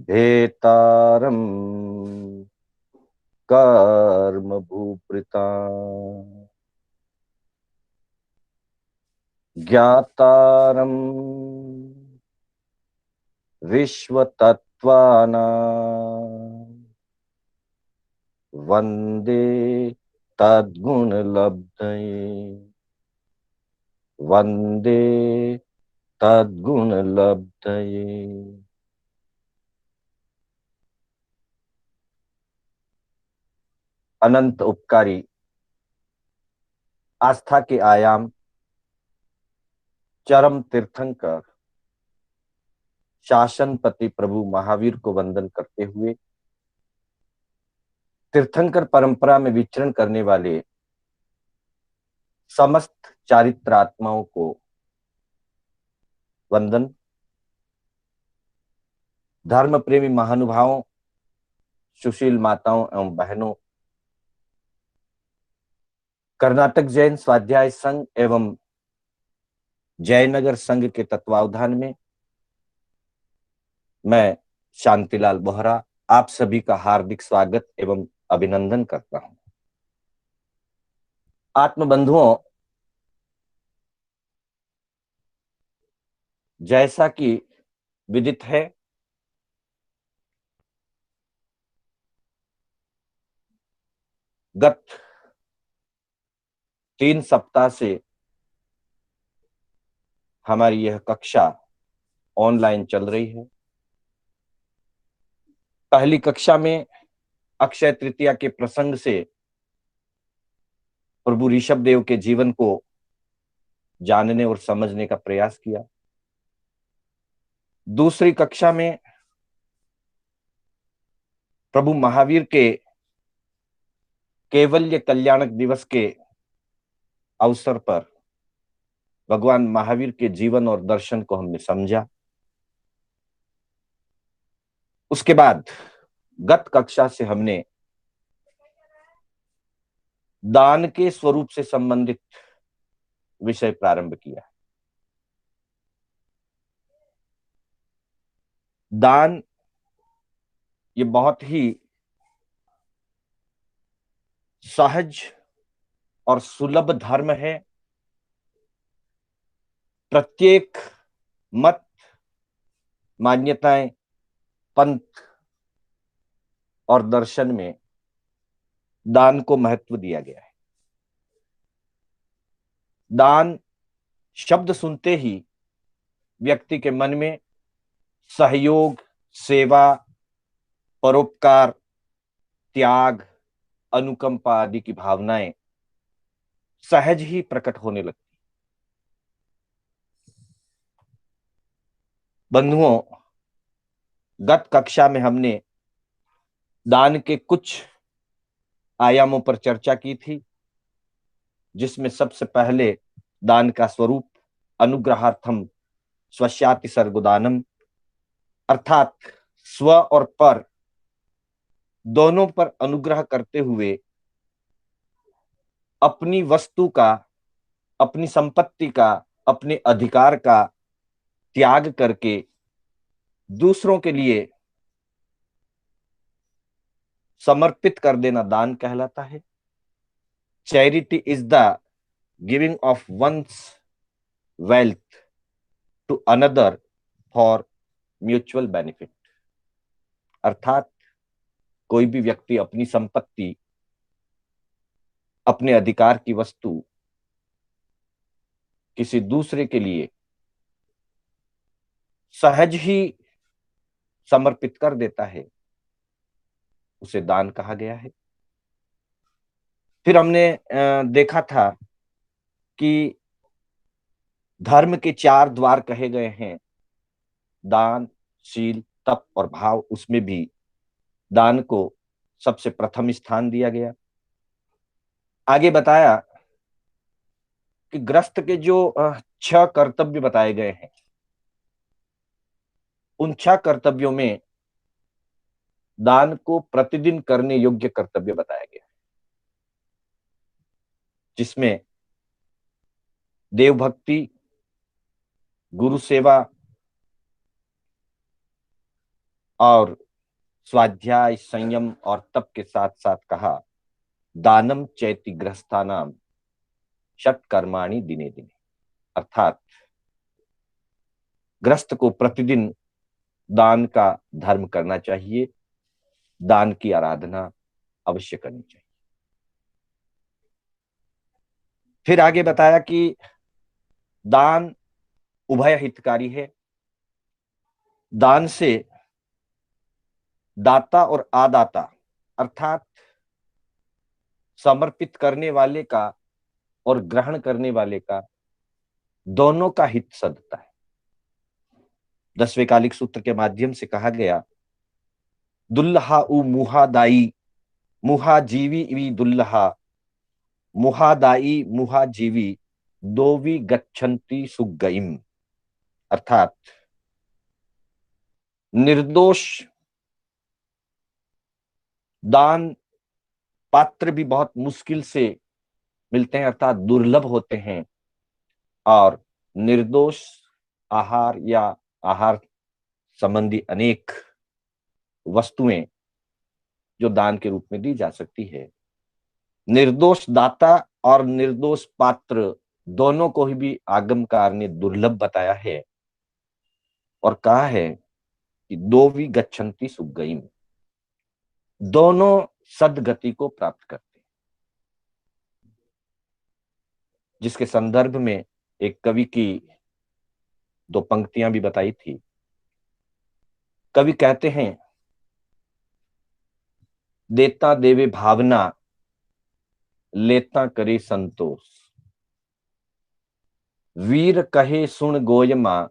भेतारम कर्म भूपृता ज्ञातारम विश्वतत्त्वानां वंदे तद्गुणलब्धये वंदे तद्गुणलब्धये। अनंत उपकारी, आस्था के आयाम, चरम तीर्थंकर शासनपति प्रभु महावीर को वंदन करते हुए तीर्थंकर परंपरा में विचरण करने वाले समस्त चारित्रात्माओं को वंदन। धर्म प्रेमी महानुभावों, सुशील माताओं एवं बहनों, कर्नाटक जैन स्वाध्याय संघ एवं जयनगर संघ के तत्वावधान में मैं शांतिलाल बोहरा आप सभी का हार्दिक स्वागत एवं अभिनंदन करता हूं। आत्मबंधुओं, जैसा कि विदित है, गत 3 सप्ताह से हमारी यह कक्षा ऑनलाइन चल रही है। पहली कक्षा में अक्षय तृतीया के प्रसंग से प्रभु ऋषभ देव के जीवन को जानने और समझने का प्रयास किया। दूसरी कक्षा में प्रभु महावीर के कैवल्य कल्याणक दिवस के अवसर पर भगवान महावीर के जीवन और दर्शन को हमने समझा। उसके बाद गत कक्षा से हमने दान के स्वरूप से संबंधित विषय प्रारंभ किया। दान ये बहुत ही सहज और सुलभ धर्म है। प्रत्येक मत, मान्यताएं, पंथ और दर्शन में दान को महत्व दिया गया है। दान शब्द सुनते ही व्यक्ति के मन में सहयोग, सेवा, परोपकार, त्याग, अनुकंपा आदि की भावनाएं सहज ही प्रकट होने लगती। बंधुओं, गत कक्षा में हमने दान के कुछ आयामों पर चर्चा की थी, जिसमें सबसे पहले दान का स्वरूप अनुग्रहार्थम स्वस्याति सर्वदानम, अर्थात स्व और पर दोनों पर अनुग्रह करते हुए अपनी वस्तु का, अपनी संपत्ति का, अपने अधिकार का त्याग करके दूसरों के लिए समर्पित कर देना दान कहलाता है। Charity is the giving of one's wealth to another for mutual benefit, अर्थात कोई भी व्यक्ति अपनी संपत्ति, अपने अधिकार की वस्तु किसी दूसरे के लिए सहज ही समर्पित कर देता है, उसे दान कहा गया है। फिर हमने देखा था कि धर्म के 4 द्वार कहे गए हैं, दान, शील, तप और भाव। उसमें भी दान को सबसे प्रथम स्थान दिया गया। आगे बताया कि गृहस्थ के जो 6 कर्तव्य बताए गए हैं, उन 6 कर्तव्यों में दान को प्रतिदिन करने योग्य कर्तव्य बताया गया, जिसमें देव भक्ति, गुरु सेवा, और स्वाध्याय, संयम और तप के साथ साथ कहा दानम चैति गृहस्थानाम षट कर्माणि दिने दिने, अर्थात गृहस्थ को प्रतिदिन दान का धर्म करना चाहिए, दान की आराधना अवश्य करनी चाहिए। फिर आगे बताया कि दान उभय हितकारी है। दान से दाता और आदाता अर्थात समर्पित करने वाले का और ग्रहण करने वाले का दोनों का हित सधता है। 10वें कालिक सूत्र के माध्यम से कहा गया दुल्हा उ मुहादाई मुहाजीवी इवी दुल्हा मुहादाई मुहाजीवी दोवी गच्छन्ति सुगइम, अर्थात निर्दोष दान पात्र भी बहुत मुश्किल से मिलते हैं, अर्थात दुर्लभ होते हैं, और निर्दोष आहार या आहार संबंधी अनेक वस्तुएं जो दान के रूप में दी जा सकती है। निर्दोष दाता और निर्दोष पात्र दोनों को ही भी आगमकार ने दुर्लभ बताया है और कहा है कि दो भी गच्छन्ति सुगइम, दोनों सदगति को प्राप्त करते हैं। जिसके संदर्भ में एक कवि की दो पंक्तियां भी बताई थी। कवि कहते हैं देता देवे भावना लेता करे संतोष, वीर कहे सुन गोयमा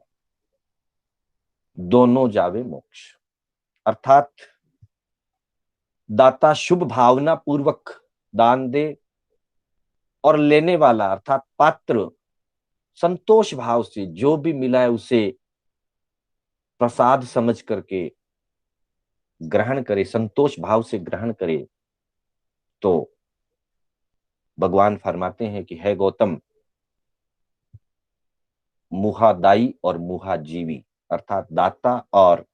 दोनों जावे मोक्ष, अर्थात दाता शुभ भावना पूर्वक दान दे और लेने वाला अर्थात पात्र संतोष भाव से जो भी मिला है उसे प्रसाद समझ करके ग्रहण करे, संतोष भाव से ग्रहण करे, तो भगवान फरमाते हैं कि है गौतम, मुहादाई और मुहाजीवी अर्थात दाता और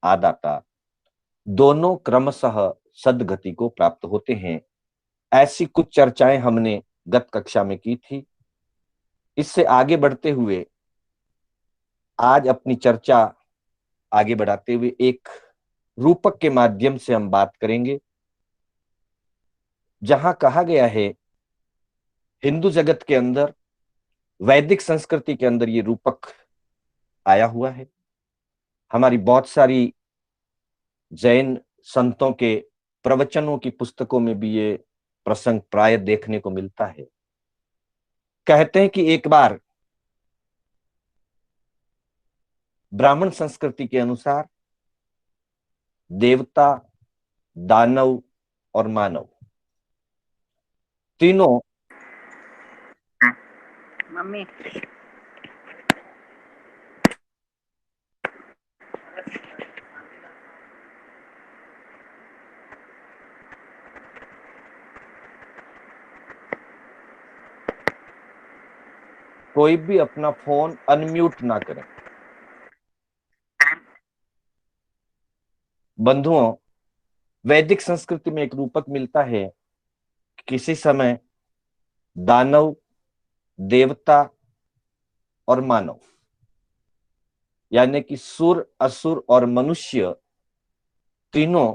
आदाता दोनों क्रमशः सदगति को प्राप्त होते हैं। ऐसी कुछ चर्चाएं हमने गत कक्षा में की थी। इससे आगे बढ़ते हुए आज अपनी चर्चा आगे बढ़ाते हुए एक रूपक के माध्यम से हम बात करेंगे, जहां कहा गया है हिंदू जगत के अंदर, वैदिक संस्कृति के अंदर ये रूपक आया हुआ है। हमारी बहुत सारी जैन संतों के प्रवचनों की पुस्तकों में भी ये प्रसंग प्राय देखने को मिलता है। कहते हैं कि एक बार ब्राह्मण संस्कृति के अनुसार देवता, दानव और मानव तीनों मम्मी कोई भी अपना फोन अनम्यूट ना करें। बंधुओं, वैदिक संस्कृति में एक रूपक मिलता है, किसी समय दानव, देवता और मानव यानी कि सुर, असुर और मनुष्य तीनों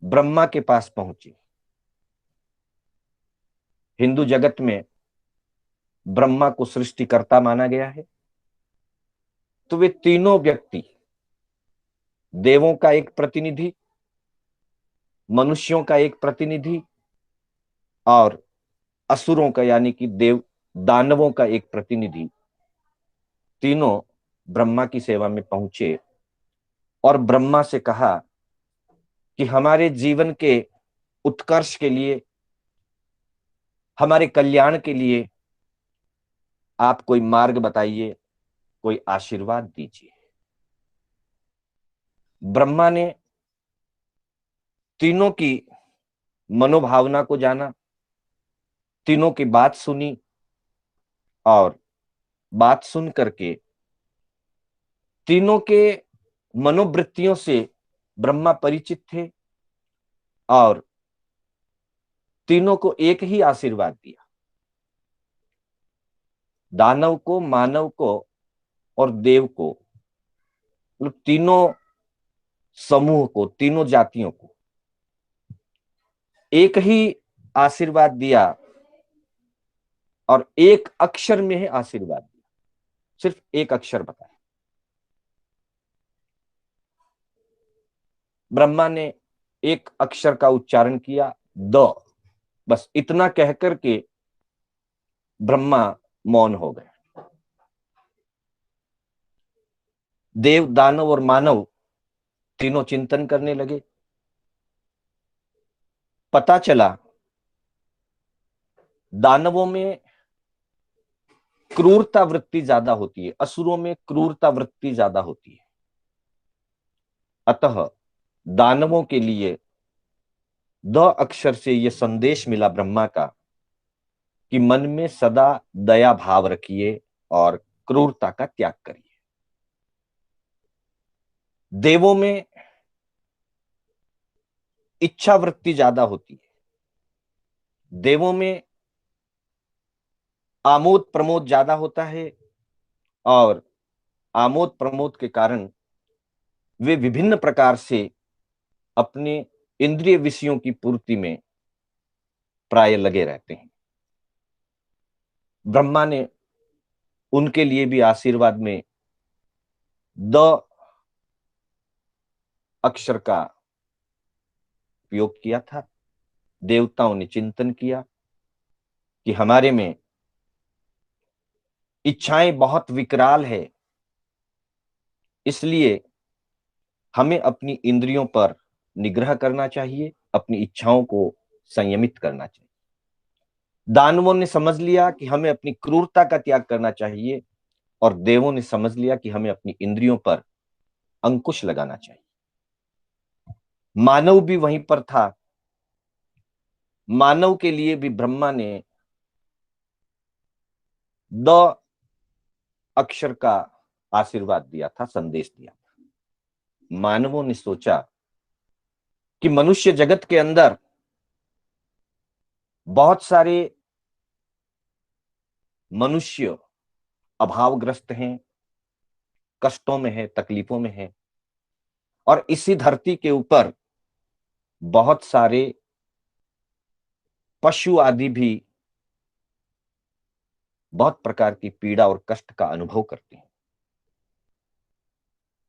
ब्रह्मा के पास पहुंचे। हिंदू जगत में ब्रह्मा को सृष्टिकर्ता माना गया है, तो वे तीनों व्यक्ति, देवों का एक प्रतिनिधि, मनुष्यों का एक प्रतिनिधि और असुरों का यानी कि देव दानवों का एक प्रतिनिधि, तीनों ब्रह्मा की सेवा में पहुंचे और ब्रह्मा से कहा कि हमारे जीवन के उत्कर्ष के लिए, हमारे कल्याण के लिए आप कोई मार्ग बताइए, कोई आशीर्वाद दीजिए। ब्रह्मा ने तीनों की मनोभावना को जाना, तीनों की बात सुनी और बात सुन करके तीनों के मनोवृत्तियों से ब्रह्मा परिचित थे और तीनों को एक ही आशीर्वाद दिया, दानव को, मानव को और देव को, मतलब तीनों समूह को, तीनों जातियों को एक ही आशीर्वाद दिया और एक अक्षर में ही आशीर्वाद दिया, सिर्फ एक अक्षर बताया। ब्रह्मा ने एक अक्षर का उच्चारण किया, द, बस इतना कहकर के ब्रह्मा मौन हो गए। देव, दानव और मानव तीनों चिंतन करने लगे। पता चला दानवों में क्रूरता वृत्ति ज्यादा होती है, असुरों में क्रूरता वृत्ति ज्यादा होती है। अतः दानवों के लिए द अक्षर से यह संदेश मिला ब्रह्मा का कि मन में सदा दया भाव रखिए और क्रूरता का त्याग करिए। देवों में इच्छा वृत्ति ज्यादा होती है, देवों में आमोद प्रमोद ज्यादा होता है और आमोद प्रमोद के कारण वे विभिन्न प्रकार से अपने इंद्रिय विषयों की पूर्ति में प्राय लगे रहते हैं। ब्रह्मा ने उनके लिए भी आशीर्वाद में द अक्षर का उपयोग किया था। देवताओं ने चिंतन किया कि हमारे में इच्छाएं बहुत विकराल है, इसलिए हमें अपनी इंद्रियों पर निग्रह करना चाहिए, अपनी इच्छाओं को संयमित करना चाहिए। दानवों ने समझ लिया कि हमें अपनी क्रूरता का त्याग करना चाहिए और देवों ने समझ लिया कि हमें अपनी इंद्रियों पर अंकुश लगाना चाहिए। मानव भी वहीं पर था। मानव के लिए भी ब्रह्मा ने द अक्षर का आशीर्वाद दिया था, संदेश दिया था। मानवों ने सोचा कि मनुष्य जगत के अंदर बहुत सारे मनुष्य अभावग्रस्त हैं, कष्टों में है, तकलीफों में है, और इसी धरती के ऊपर बहुत सारे पशु आदि भी बहुत प्रकार की पीड़ा और कष्ट का अनुभव करते हैं।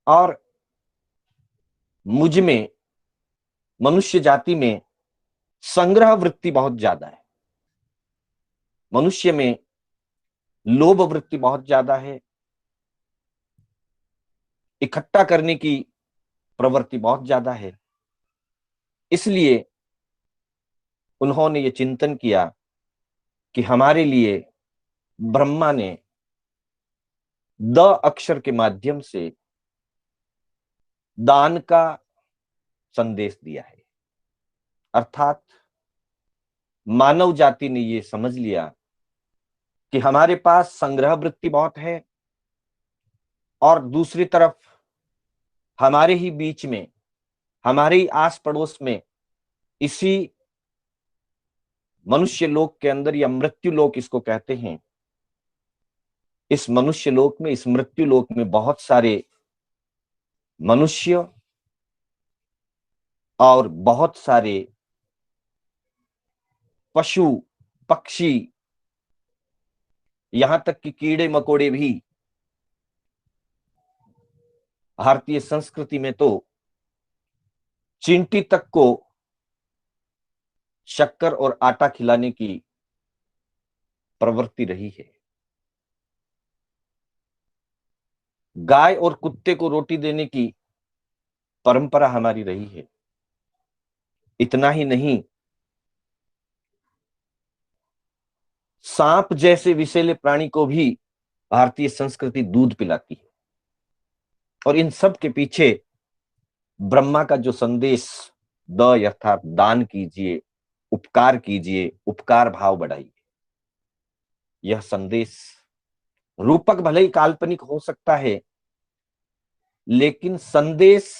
और मुझ में, मनुष्य जाति में संग्रह वृत्ति बहुत ज्यादा है, मनुष्य में लोभ वृत्ति बहुत ज्यादा है, इकट्ठा करने की प्रवृत्ति बहुत ज्यादा है। इसलिए उन्होंने ये चिंतन किया कि हमारे लिए ब्रह्मा ने द अक्षर के माध्यम से दान का संदेश दिया है। अर्थात मानव जाति ने ये समझ लिया कि हमारे पास संग्रह वृत्ति बहुत है और दूसरी तरफ हमारे ही बीच में, हमारे ही आस पड़ोस में, इसी मनुष्य लोक के अंदर, या मृत्यु लोक इसको कहते हैं, इस मनुष्य लोक में, इस मृत्यु लोक में बहुत सारे मनुष्य और बहुत सारे पशु पक्षी, यहां तक कि कीड़े मकोड़े भी। भारतीय संस्कृति में तो चींटी तक को शक्कर और आटा खिलाने की प्रवृत्ति रही है, गाय और कुत्ते को रोटी देने की परंपरा हमारी रही है। इतना ही नहीं, सांप जैसे विषैले प्राणी को भी भारतीय संस्कृति दूध पिलाती है। और इन सब के पीछे ब्रह्मा का जो संदेश, द अर्थात दान कीजिए, उपकार कीजिए, उपकार भाव बढ़ाइए, यह संदेश रूपक भले ही काल्पनिक हो सकता है, लेकिन संदेश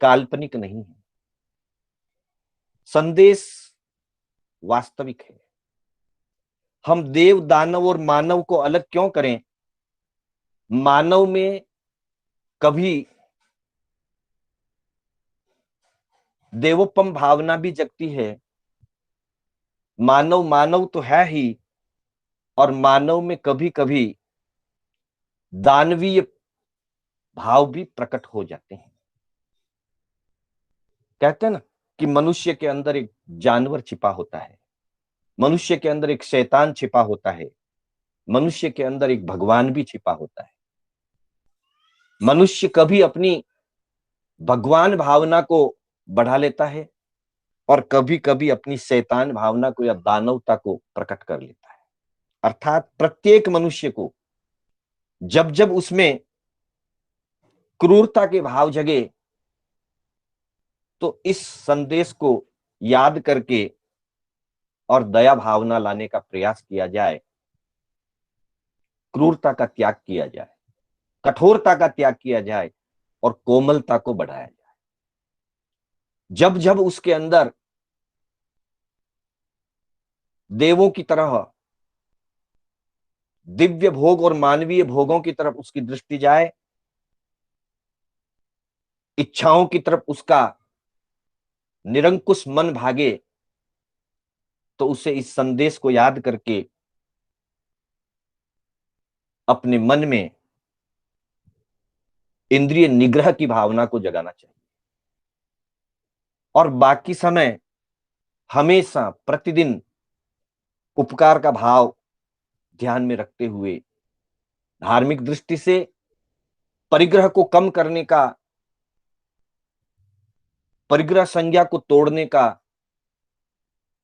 काल्पनिक नहीं है, संदेश वास्तविक है। हम देव, दानव और मानव को अलग क्यों करें? मानव में कभी देवोपम भावना भी जगती है, मानव मानव तो है ही, और मानव में कभी कभी दानवीय भाव भी प्रकट हो जाते हैं। कहते हैं ना कि मनुष्य के अंदर एक जानवर छिपा होता है, मनुष्य के अंदर एक शैतान छिपा होता है, मनुष्य के अंदर एक भगवान भी छिपा होता है। मनुष्य कभी अपनी भगवान भावना को बढ़ा लेता है और कभी कभी अपनी शैतान भावना को या दानवता को प्रकट कर लेता है। अर्थात प्रत्येक मनुष्य को जब जब उसमें क्रूरता के भाव जगे तो इस संदेश को याद करके और दया भावना लाने का प्रयास किया जाए, क्रूरता का त्याग किया जाए, कठोरता का त्याग किया जाए और कोमलता को बढ़ाया जाए। जब जब उसके अंदर देवों की तरह दिव्य भोग और मानवीय भोगों की तरफ उसकी दृष्टि जाए, इच्छाओं की तरफ उसका निरंकुश मन भागे, तो उसे इस संदेश को याद करके अपने मन में इंद्रिय निग्रह की भावना को जगाना चाहिए और बाकी समय हमेशा प्रतिदिन उपकार का भाव ध्यान में रखते हुए धार्मिक दृष्टि से परिग्रह को कम करने का, परिग्रह संज्ञा को तोड़ने का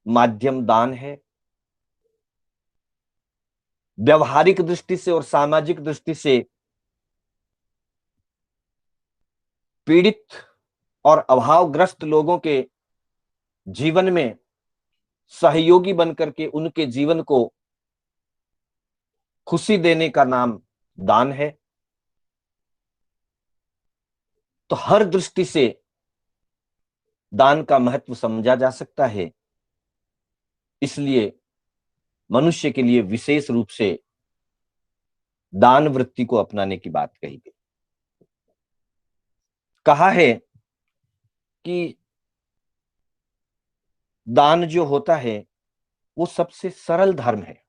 माध्यम दान है। व्यवहारिक दृष्टि से और सामाजिक दृष्टि से पीड़ित और अभावग्रस्त लोगों के जीवन में सहयोगी बनकर के उनके जीवन को खुशी देने का नाम दान है। तो हर दृष्टि से दान का महत्व समझा जा सकता है, इसलिए मनुष्य के लिए विशेष रूप से दान वृत्ति को अपनाने की बात कही गई। कहा है कि दान जो होता है वो सबसे सरल धर्म है।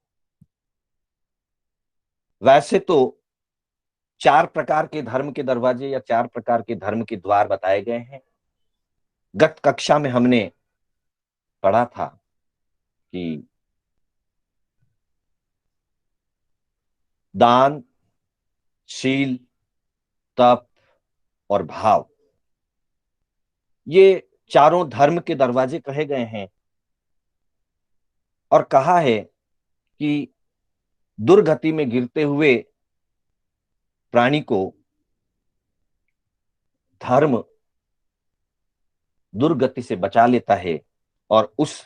वैसे तो 4 प्रकार के धर्म के दरवाजे या 4 प्रकार के धर्म के द्वार बताए गए हैं। गत कक्षा में हमने पढ़ा था कि दान, शील, तप और भाव, ये चारों धर्म के दरवाजे कहे गए हैं और कहा है कि दुर्गति में गिरते हुए प्राणी को धर्म दुर्गति से बचा लेता है और उस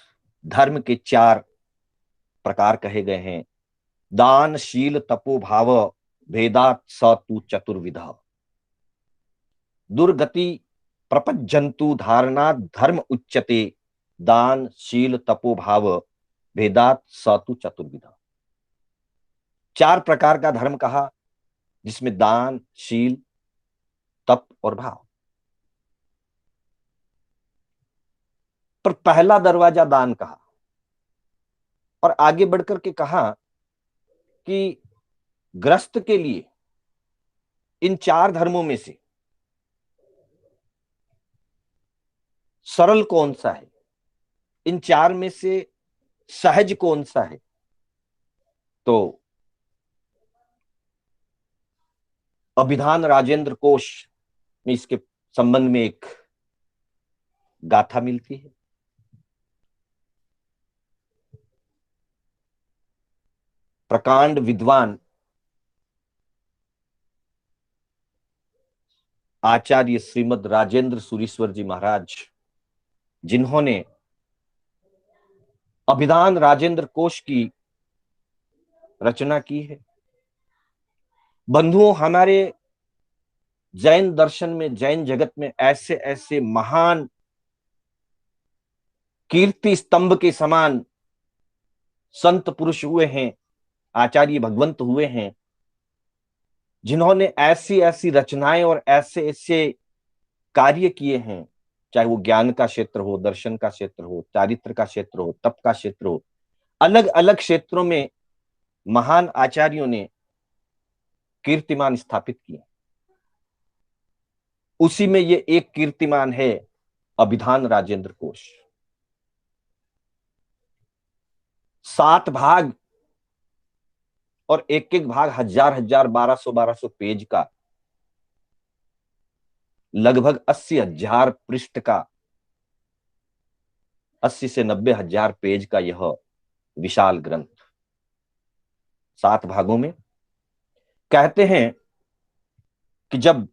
धर्म के 4 प्रकार कहे गए हैं। दान, शील, तपो, भाव भेदात् स तु चतुर्विधः। दुर्गति प्रपज्जन्तु धारणात् धर्म उच्यते, दान, शील, तपो, भाव भेदात् स तु चतुर्विधः। 4 प्रकार का धर्म कहा, जिसमें दान, शील, तप और भाव। पर पहला दरवाजा दान कहा और आगे बढ़कर के कहा कि ग्रस्त के लिए इन 4 धर्मों में से सरल कौन सा है, इन 4 में से सहज कौन सा है? तो अभिधान राजेंद्र कोश में इसके संबंध में एक गाथा मिलती है। प्रकांड विद्वान आचार्य श्रीमद राजेंद्र सुरीश्वर जी महाराज, जिन्होंने अभिधान राजेंद्र कोश की रचना की है। बंधुओं, हमारे जैन दर्शन में, जैन जगत में ऐसे ऐसे महान कीर्ति स्तंभ के समान संत पुरुष हुए हैं, आचार्य भगवंत हुए हैं, जिन्होंने ऐसी ऐसी रचनाएं और ऐसे ऐसे कार्य किए हैं, चाहे वो ज्ञान का क्षेत्र हो, दर्शन का क्षेत्र हो, चारित्र का क्षेत्र हो, तप का क्षेत्र हो, अलग अलग क्षेत्रों में महान आचार्यों ने कीर्तिमान स्थापित किए। उसी में ये एक कीर्तिमान है अभिधान राजेंद्र कोश। 7 भाग और एक एक भाग 1000 1200 पेज का, लगभग 80,000 पृष्ठ का, 80 से 90,000 पेज का यह विशाल ग्रंथ 7 भागों में। कहते हैं कि जब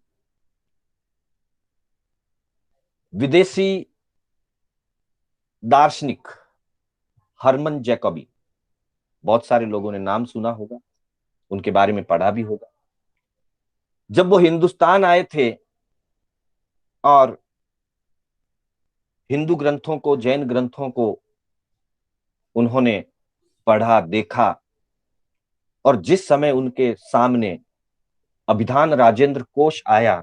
विदेशी दार्शनिक हरमन जैकबी, बहुत सारे लोगों ने नाम सुना होगा, उनके बारे में पढ़ा भी होगा, जब वो हिंदुस्तान आए थे और हिंदू ग्रंथों को, जैन ग्रंथों को उन्होंने पढ़ा, देखा, और जिस समय उनके सामने अभिधान राजेंद्र कोश आया,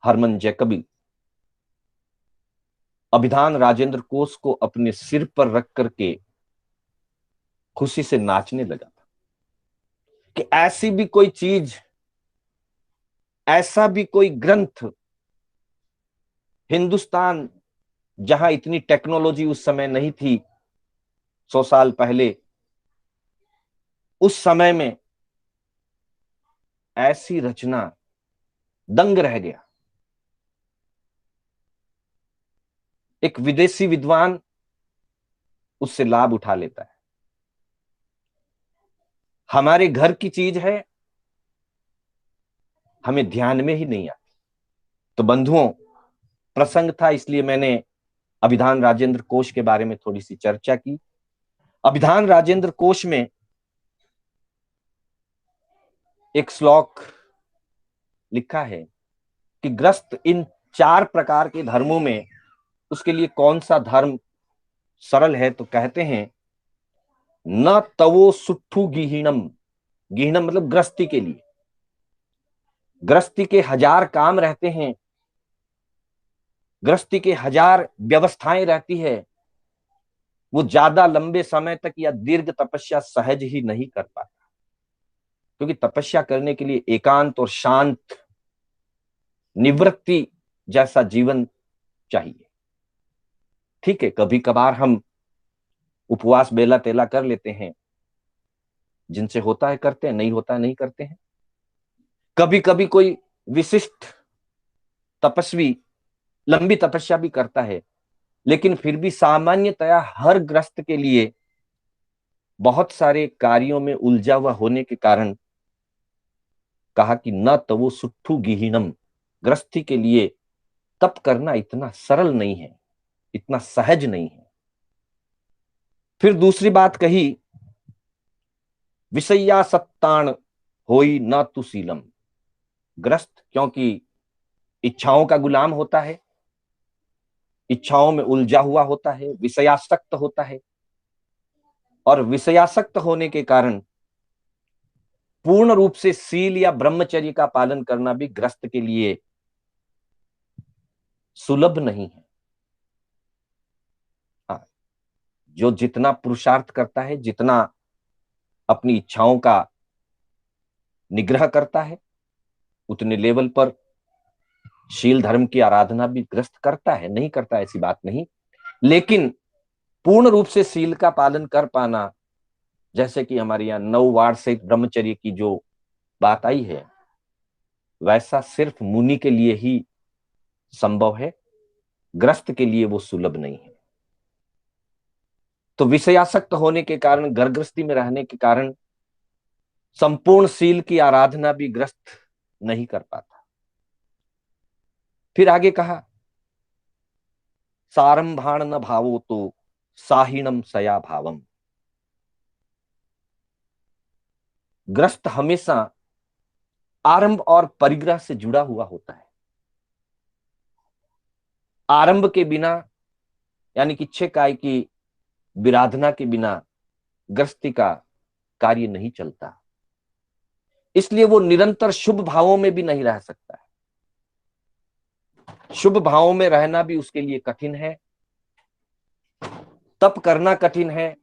हरमन जैकबी अभिधान राजेंद्र कोश को अपने सिर पर रख करके खुशी से नाचने लगा था कि ऐसी भी कोई चीज, ऐसा भी कोई ग्रंथ, हिंदुस्तान जहां इतनी टेक्नोलॉजी उस समय नहीं थी, 100 साल पहले, उस समय में ऐसी रचना, दंग रह गया। एक विदेशी विद्वान उससे लाभ उठा लेता है। हमारे घर की चीज है, हमें ध्यान में ही नहीं आती। तो बंधुओं, प्रसंग था, इसलिए मैंने अभिधान राजेंद्र कोश के बारे में थोड़ी सी चर्चा की। अभिधान राजेंद्र कोश में एक श्लोक लिखा है कि ग्रस्त इन 4 प्रकार के धर्मों में उसके लिए कौन सा धर्म सरल है, तो कहते हैं न तवो सुट्ठू गिहीणम। गिहीणम मतलब गृहस्थी के लिए, गृहस्थी के 1000 काम रहते हैं, गृहस्थी के 1000 व्यवस्थाएं रहती है, वो ज्यादा लंबे समय तक या दीर्घ तपस्या सहज ही नहीं कर पाता, क्योंकि तपस्या करने के लिए एकांत और शांत निवृत्ति जैसा जीवन चाहिए। ठीक है, कभी कभार हम उपवास बेला तेला कर लेते हैं, जिनसे होता है करते हैं, नहीं होता है नहीं करते हैं। कभी कभी कोई विशिष्ट तपस्वी लंबी तपस्या भी करता है, लेकिन फिर भी सामान्यतया हर ग्रस्त के लिए बहुत सारे कार्यों में उलझा हुआ होने के कारण कहा कि न तो वो सुट्ठू गिहीणम, गृहस्थी के लिए तप करना इतना सरल नहीं है, इतना सहज नहीं है। फिर दूसरी बात कही, विषयासक्तान होई न तु शीलम। ग्रस्त क्योंकि इच्छाओं का गुलाम होता है, इच्छाओं में उलझा हुआ होता है, विषयासक्त होता है, और विषयासक्त होने के कारण पूर्ण रूप से सील या ब्रह्मचर्य का पालन करना भी ग्रस्त के लिए सुलभ नहीं है। हाँ, जो जितना पुरुषार्थ करता है, जितना अपनी इच्छाओं का निग्रह करता है, उतने लेवल पर शील धर्म की आराधना भी ग्रस्त करता है, नहीं करता ऐसी बात नहीं, लेकिन पूर्ण रूप से शील का पालन कर पाना, जैसे कि हमारे यहाँ 9 वार से ब्रह्मचर्य की जो बात आई है, वैसा सिर्फ मुनि के लिए ही संभव है, ग्रस्त के लिए वो सुलभ नहीं है। तो विषयासक्त होने के कारण, गर्भगृहस्थी में रहने के कारण संपूर्ण शील की आराधना भी ग्रस्त नहीं कर पाता। फिर आगे कहा, सारंभाण न भावो तो साहिणम सया भावम। ग्रस्त हमेशा आरंभ और परिग्रह से जुड़ा हुआ होता है। आरंभ के बिना यानी कि 6 काय की विराधना के बिना गृहस्थी का कार्य नहीं चलता, इसलिए वो निरंतर शुभ भावों में भी नहीं रह सकता है। शुभ भावों में रहना भी उसके लिए कठिन है, तप करना कठिन है,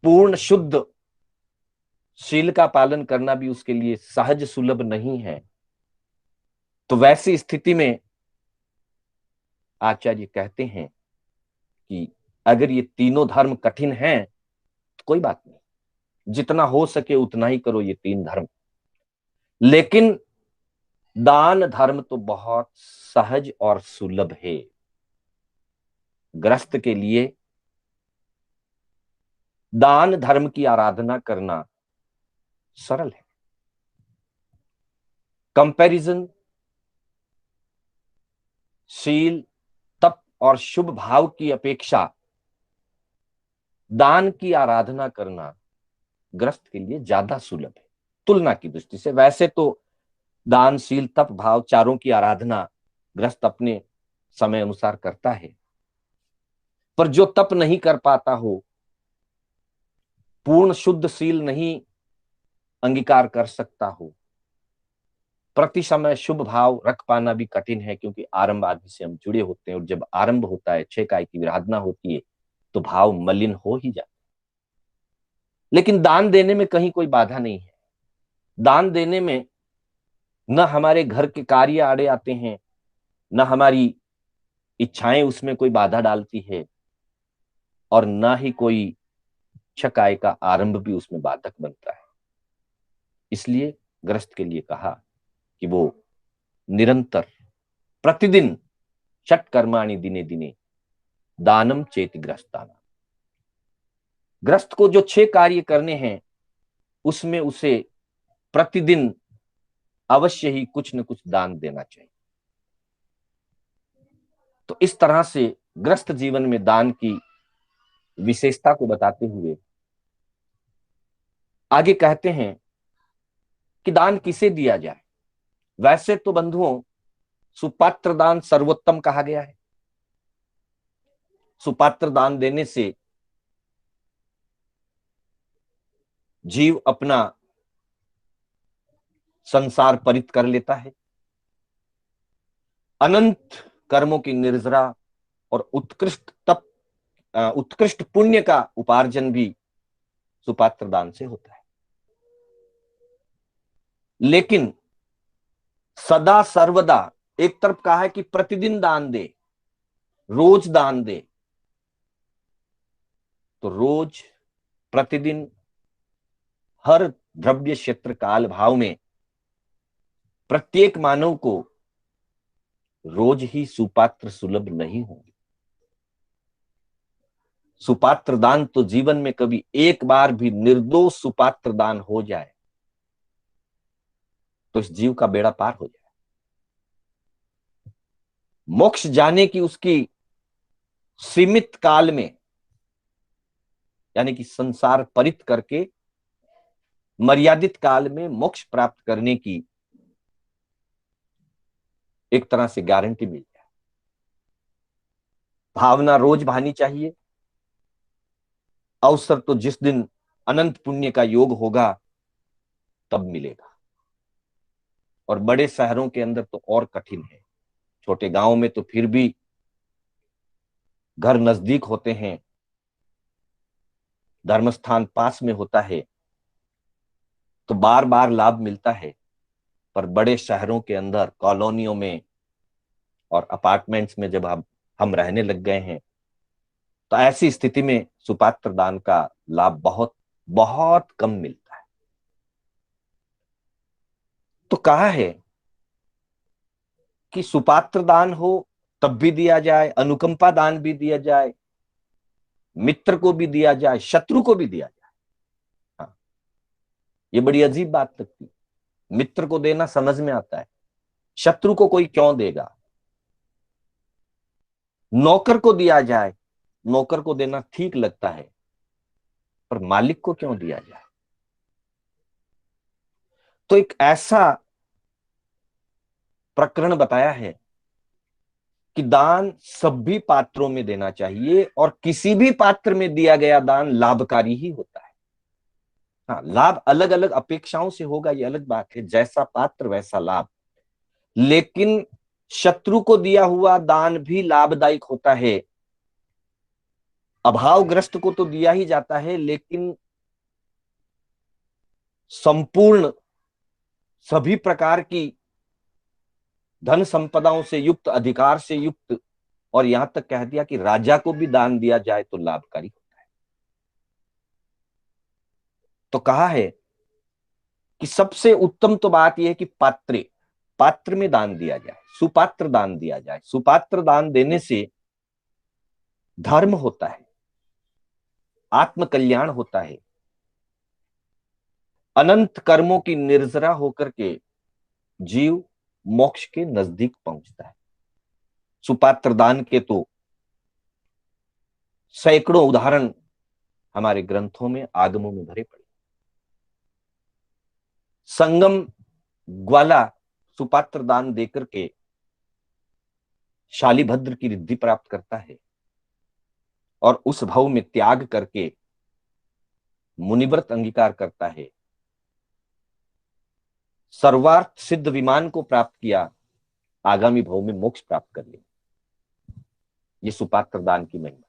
पूर्ण शुद्ध शील का पालन करना भी उसके लिए सहज सुलभ नहीं है। तो वैसी स्थिति में आचार्य कहते हैं कि अगर ये तीनों धर्म कठिन हैं तो कोई बात नहीं, जितना हो सके उतना ही करो ये 3 धर्म। लेकिन दान धर्म तो बहुत सहज और सुलभ है। गृहस्थ के लिए दान धर्म की आराधना करना सरल है। कंपैरिजन शील, तप और शुभ भाव की अपेक्षा दान की आराधना करना गृहस्थ के लिए ज्यादा सुलभ है तुलना की दृष्टि से। वैसे तो दान, शील, तप, भाव चारों की आराधना गृहस्थ अपने समय अनुसार करता है, पर जो तप नहीं कर पाता हो, पूर्ण शुद्ध शील नहीं अंगीकार कर सकता हो, प्रति समय शुभ भाव रख पाना भी कठिन है, क्योंकि आरंभ आदि से हम जुड़े होते हैं, और जब आरंभ होता है, 6 काय की विराधना होती है, तो भाव मलिन हो ही जाता है। लेकिन दान देने में कहीं कोई बाधा नहीं है। दान देने में न हमारे घर के कार्य आड़े आते हैं, न हमारी इच्छाएं उसमें कोई बाधा डालती है, और न ही कोई 6 काय का आरंभ भी उसमें बाधक बनता है। इसलिए गृहस्थ के लिए कहा कि वो निरंतर प्रतिदिन षट कर्माणि दिने दिने दानम चेत गृहस्थाना। गृहस्थ को जो 6 कार्य करने हैं उसमें उसे प्रतिदिन अवश्य ही कुछ न कुछ दान देना चाहिए। तो इस तरह से गृहस्थ जीवन में दान की विशेषता को बताते हुए आगे कहते हैं कि दान किसे दिया जाए। वैसे तो बंधुओं सुपात्र दान सर्वोत्तम कहा गया है। सुपात्र दान देने से जीव अपना संसार परित कर लेता है, अनंत कर्मों की निर्जरा और उत्कृष्ट तप, उत्कृष्ट पुण्य का उपार्जन भी सुपात्र दान से होता है। लेकिन सदा सर्वदा एक तरफ कहा है कि प्रतिदिन दान दे, रोज दान दे, तो रोज प्रतिदिन हर द्रव्य क्षेत्र काल भाव में प्रत्येक मानव को रोज ही सुपात्र सुलभ नहीं होंगे। सुपात्र दान तो जीवन में कभी एक बार भी निर्दोष सुपात्र दान हो जाए तो इस जीव का बेड़ा पार हो जाए, मोक्ष जाने की उसकी सीमित काल में, यानी कि संसार परित करके मर्यादित काल में मोक्ष प्राप्त करने की एक तरह से गारंटी मिल जाए। भावना रोज भानी चाहिए। अवसर तो जिस दिन अनंत पुण्य का योग होगा तब मिलेगा, और बड़े शहरों के अंदर तो और कठिन है। छोटे गांव में तो फिर भी घर नजदीक होते हैं, धर्मस्थान पास में होता है, तो बार बार लाभ मिलता है। पर बड़े शहरों के अंदर कॉलोनियों में और अपार्टमेंट्स में जब हम रहने लग गए हैं, तो ऐसी स्थिति में सुपात्र दान का लाभ बहुत बहुत कम मिलता है। तो कहा है कि सुपात्र दान हो तब भी दिया जाए, अनुकंपा दान भी दिया जाए, मित्र को भी दिया जाए, शत्रु को भी दिया जाए। हाँ, ये बड़ी अजीब बात लगती है। मित्र को देना समझ में आता है, शत्रु को कोई क्यों देगा। नौकर को दिया जाए, नौकर को देना ठीक लगता है, पर मालिक को क्यों दिया जाए। तो एक ऐसा प्रकरण बताया है कि दान सभी पात्रों में देना चाहिए और किसी भी पात्र में दिया गया दान लाभकारी ही होता है। हाँ, लाभ अलग अलग अपेक्षाओं से होगा, ये अलग बात है, जैसा पात्र वैसा लाभ। लेकिन शत्रु को दिया हुआ दान भी लाभदायक होता है। अभावग्रस्त को तो दिया ही जाता है, लेकिन संपूर्ण सभी प्रकार की धन संपदाओं से युक्त, अधिकार से युक्त, और यहां तक कह दिया कि राजा को भी दान दिया जाए तो लाभकारी होता है। तो कहा है कि सबसे उत्तम तो बात यह है कि पात्र में दान दिया जाए, सुपात्र दान दिया जाए। सुपात्र दान देने से धर्म होता है, आत्म कल्याण होता है, अनंत कर्मों की निर्जरा होकर के जीव मोक्ष के नजदीक पहुंचता है। सुपात्र दान के तो सैकड़ों उदाहरण हमारे ग्रंथों में, आगमों में भरे पड़े। संगम ग्वाला सुपात्र दान देकर के शालिभद्र की रिद्धि प्राप्त करता है और उस भाव में त्याग करके मुनिव्रत अंगीकार करता है, सर्वार्थ सिद्ध विमान को प्राप्त किया, आगामी भाव में मोक्ष प्राप्त कर लिया। ये सुपात्र दान की महिमा।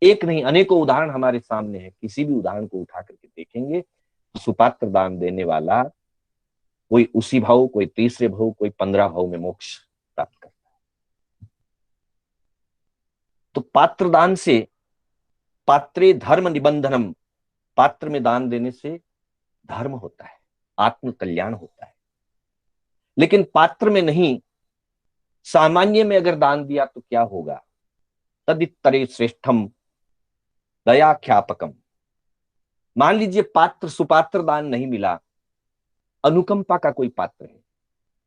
एक नहीं, अनेकों उदाहरण हमारे सामने है। किसी भी उदाहरण को उठा करके देखेंगे, सुपात्र दान देने वाला कोई उसी भाव, कोई तीसरे भाव, कोई 15 भाव में मोक्ष प्राप्त करता है। तो पात्र दान से पात्रे धर्म निबंधनम, पात्र में दान देने से धर्म होता है, आत्म कल्याण होता है। लेकिन पात्र में नहीं, सामान्य में अगर दान दिया तो क्या होगा? तदितरे श्रेष्ठम दयाख्यापकम। मान लीजिए पात्र सुपात्र दान नहीं मिला, अनुकंपा का कोई पात्र है,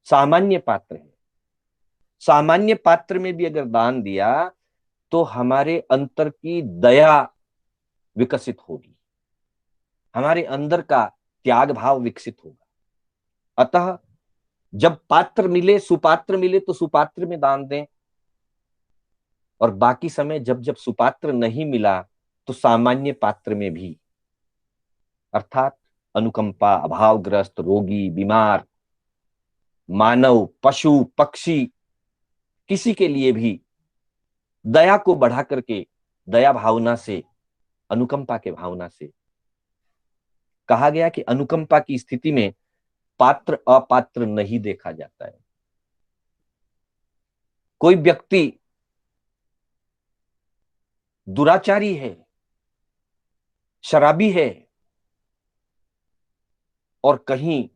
सामान्य पात्र है। सामान्य पात्र में भी अगर दान दिया तो हमारे अंतर की दया विकसित होगी, हमारे अंदर का त्याग भाव विकसित होगा। अतः जब पात्र मिले, सुपात्र मिले तो सुपात्र में दान दें, और बाकी समय जब जब सुपात्र नहीं मिला तो सामान्य पात्र में भी, अर्थात अनुकंपा, अभावग्रस्त, रोगी, बीमार, मानव, पशु, पक्षी, किसी के लिए भी दया को बढ़ा करके, दया भावना से, अनुकंपा के भावना से। कहा गया कि अनुकंपा की स्थिति में पात्र अपात्र नहीं देखा जाता है। कोई व्यक्ति दुराचारी है, शराबी है, और कहीं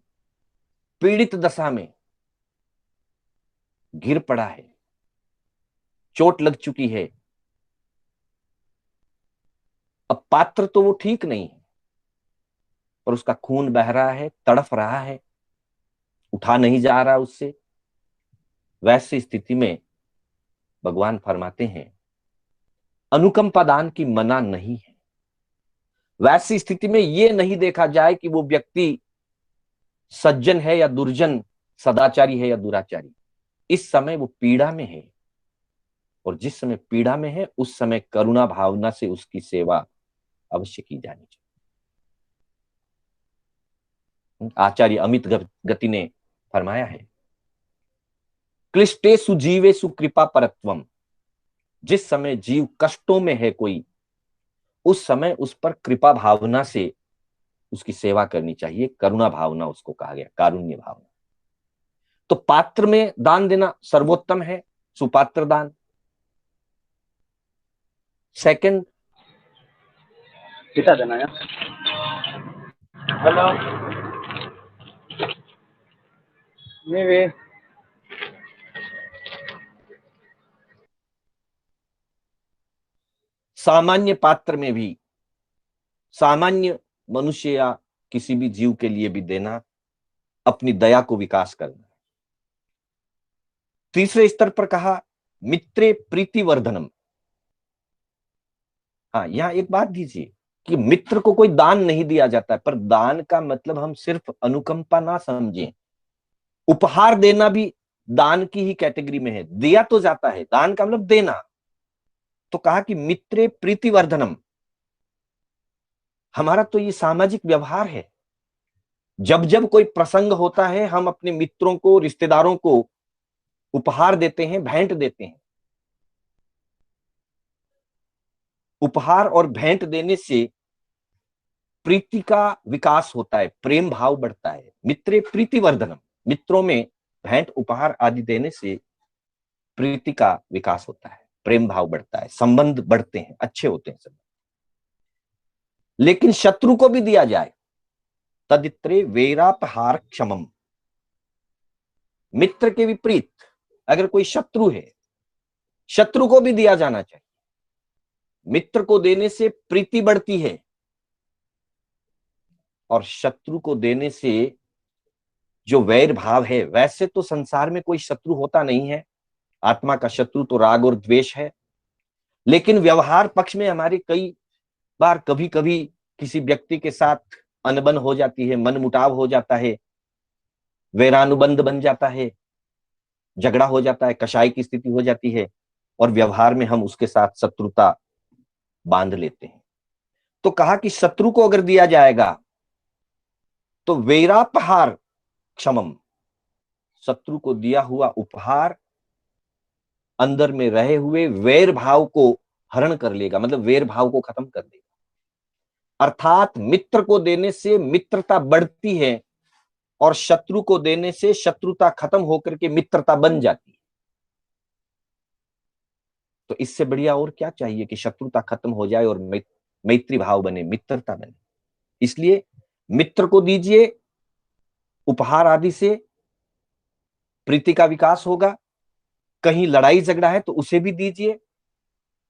पीड़ित दशा में गिर पड़ा है, चोट लग चुकी है, अब पात्र तो वो ठीक नहीं है, पर उसका खून बह रहा है, तड़फ रहा है, उठा नहीं जा रहा उससे। वैसी स्थिति में भगवान फरमाते हैं अनुकंपा दान की मना नहीं है। वैसी स्थिति में यह नहीं देखा जाए कि वो व्यक्ति सज्जन है या दुर्जन, सदाचारी है या दुराचारी। इस समय वो पीड़ा में है, और जिस समय पीड़ा में है उस समय करुणा भावना से उसकी सेवा अवश्य की जानी चाहिए। आचार्य अमित गति ने फरमाया है क्लिष्टेषु जीवेषु कृपा परत्वम। जिस समय जीव कष्टों में है कोई, उस समय उस पर कृपा भावना से उसकी सेवा करनी चाहिए। करुणा भावना उसको कहा गया, कारुण्य भावना। तो पात्र में दान देना सर्वोत्तम है, सुपात्र दान। सेकंड, पिता देना है। हेलो ನೀವೇ सामान्य पात्र में भी, सामान्य मनुष्य या किसी भी जीव के लिए भी देना, अपनी दया को विकास करना। तीसरे स्तर पर कहा मित्रे प्रीति वर्धनम। हाँ, यहां एक बात दीजिए, कि मित्र को कोई दान नहीं दिया जाता है, पर दान का मतलब हम सिर्फ अनुकंपा ना समझें। उपहार देना भी दान की ही कैटेगरी में है, दिया तो जाता है, दान का मतलब देना। तो कहा कि मित्रे प्रीतिवर्धनम, हमारा तो ये सामाजिक व्यवहार है। जब जब कोई प्रसंग होता है हम अपने मित्रों को, रिश्तेदारों को उपहार देते हैं, भेंट देते हैं। उपहार और भेंट देने से प्रीति का विकास होता है, प्रेम भाव बढ़ता है। मित्रे प्रीतिवर्धनम, मित्रों में भेंट उपहार आदि देने से प्रीति का विकास होता है, प्रेम भाव बढ़ता है, संबंध बढ़ते हैं, अच्छे होते हैं संबंध। लेकिन शत्रु को भी दिया जाए, तदित्रे वेरापहार क्षमम, मित्र के विपरीत अगर कोई शत्रु है, शत्रु को भी दिया जाना चाहिए। मित्र को देने से प्रीति बढ़ती है और शत्रु को देने से जो वैर भाव है, वैसे तो संसार में कोई शत्रु होता नहीं है, आत्मा का शत्रु तो राग और द्वेष है, लेकिन व्यवहार पक्ष में हमारे कई बार कभी कभी किसी व्यक्ति के साथ अनबन हो जाती है, मन मुटाव हो जाता है, वैरानुबंध बन जाता है, झगड़ा हो जाता है, कषाय की स्थिति हो जाती है और व्यवहार में हम उसके साथ शत्रुता बांध लेते हैं। तो कहा कि शत्रु को अगर दिया जाएगा तो वैरापहार क्षमम, शत्रु को दिया हुआ उपहार अंदर में रहे हुए वैर भाव को हरण कर लेगा, मतलब वैर भाव को खत्म कर देगा। अर्थात मित्र को देने से मित्रता बढ़ती है और शत्रु को देने से शत्रुता खत्म होकर के मित्रता बन जाती है। तो इससे बढ़िया और क्या चाहिए कि शत्रुता खत्म हो जाए और मैत्री भाव बने, मित्रता बने। इसलिए मित्र को दीजिए, उपहार आदि से प्रीति का विकास होगा। कहीं लड़ाई झगड़ा है तो उसे भी दीजिए,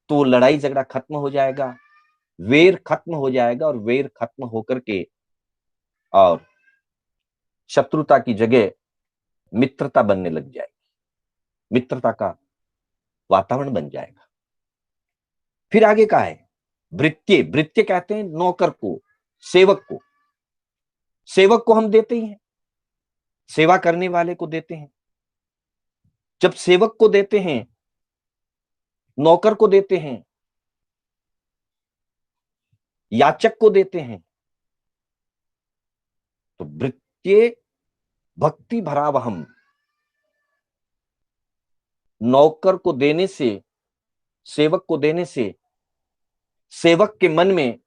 तो लड़ाई झगड़ा खत्म हो जाएगा, वेर खत्म हो जाएगा और वेर खत्म होकर के और शत्रुता की जगह मित्रता बनने लग जाएगी, मित्रता का वातावरण बन जाएगा। फिर आगे का है भृत्य। भृत्य कहते हैं नौकर को, सेवक को। सेवक को हम देते ही हैं, सेवा करने वाले को देते हैं। जब सेवक को देते हैं, नौकर को देते हैं, याचक को देते हैं, तो भृत्य भक्ति भरावहम, नौकर को देने से, सेवक को देने से सेवक के मन में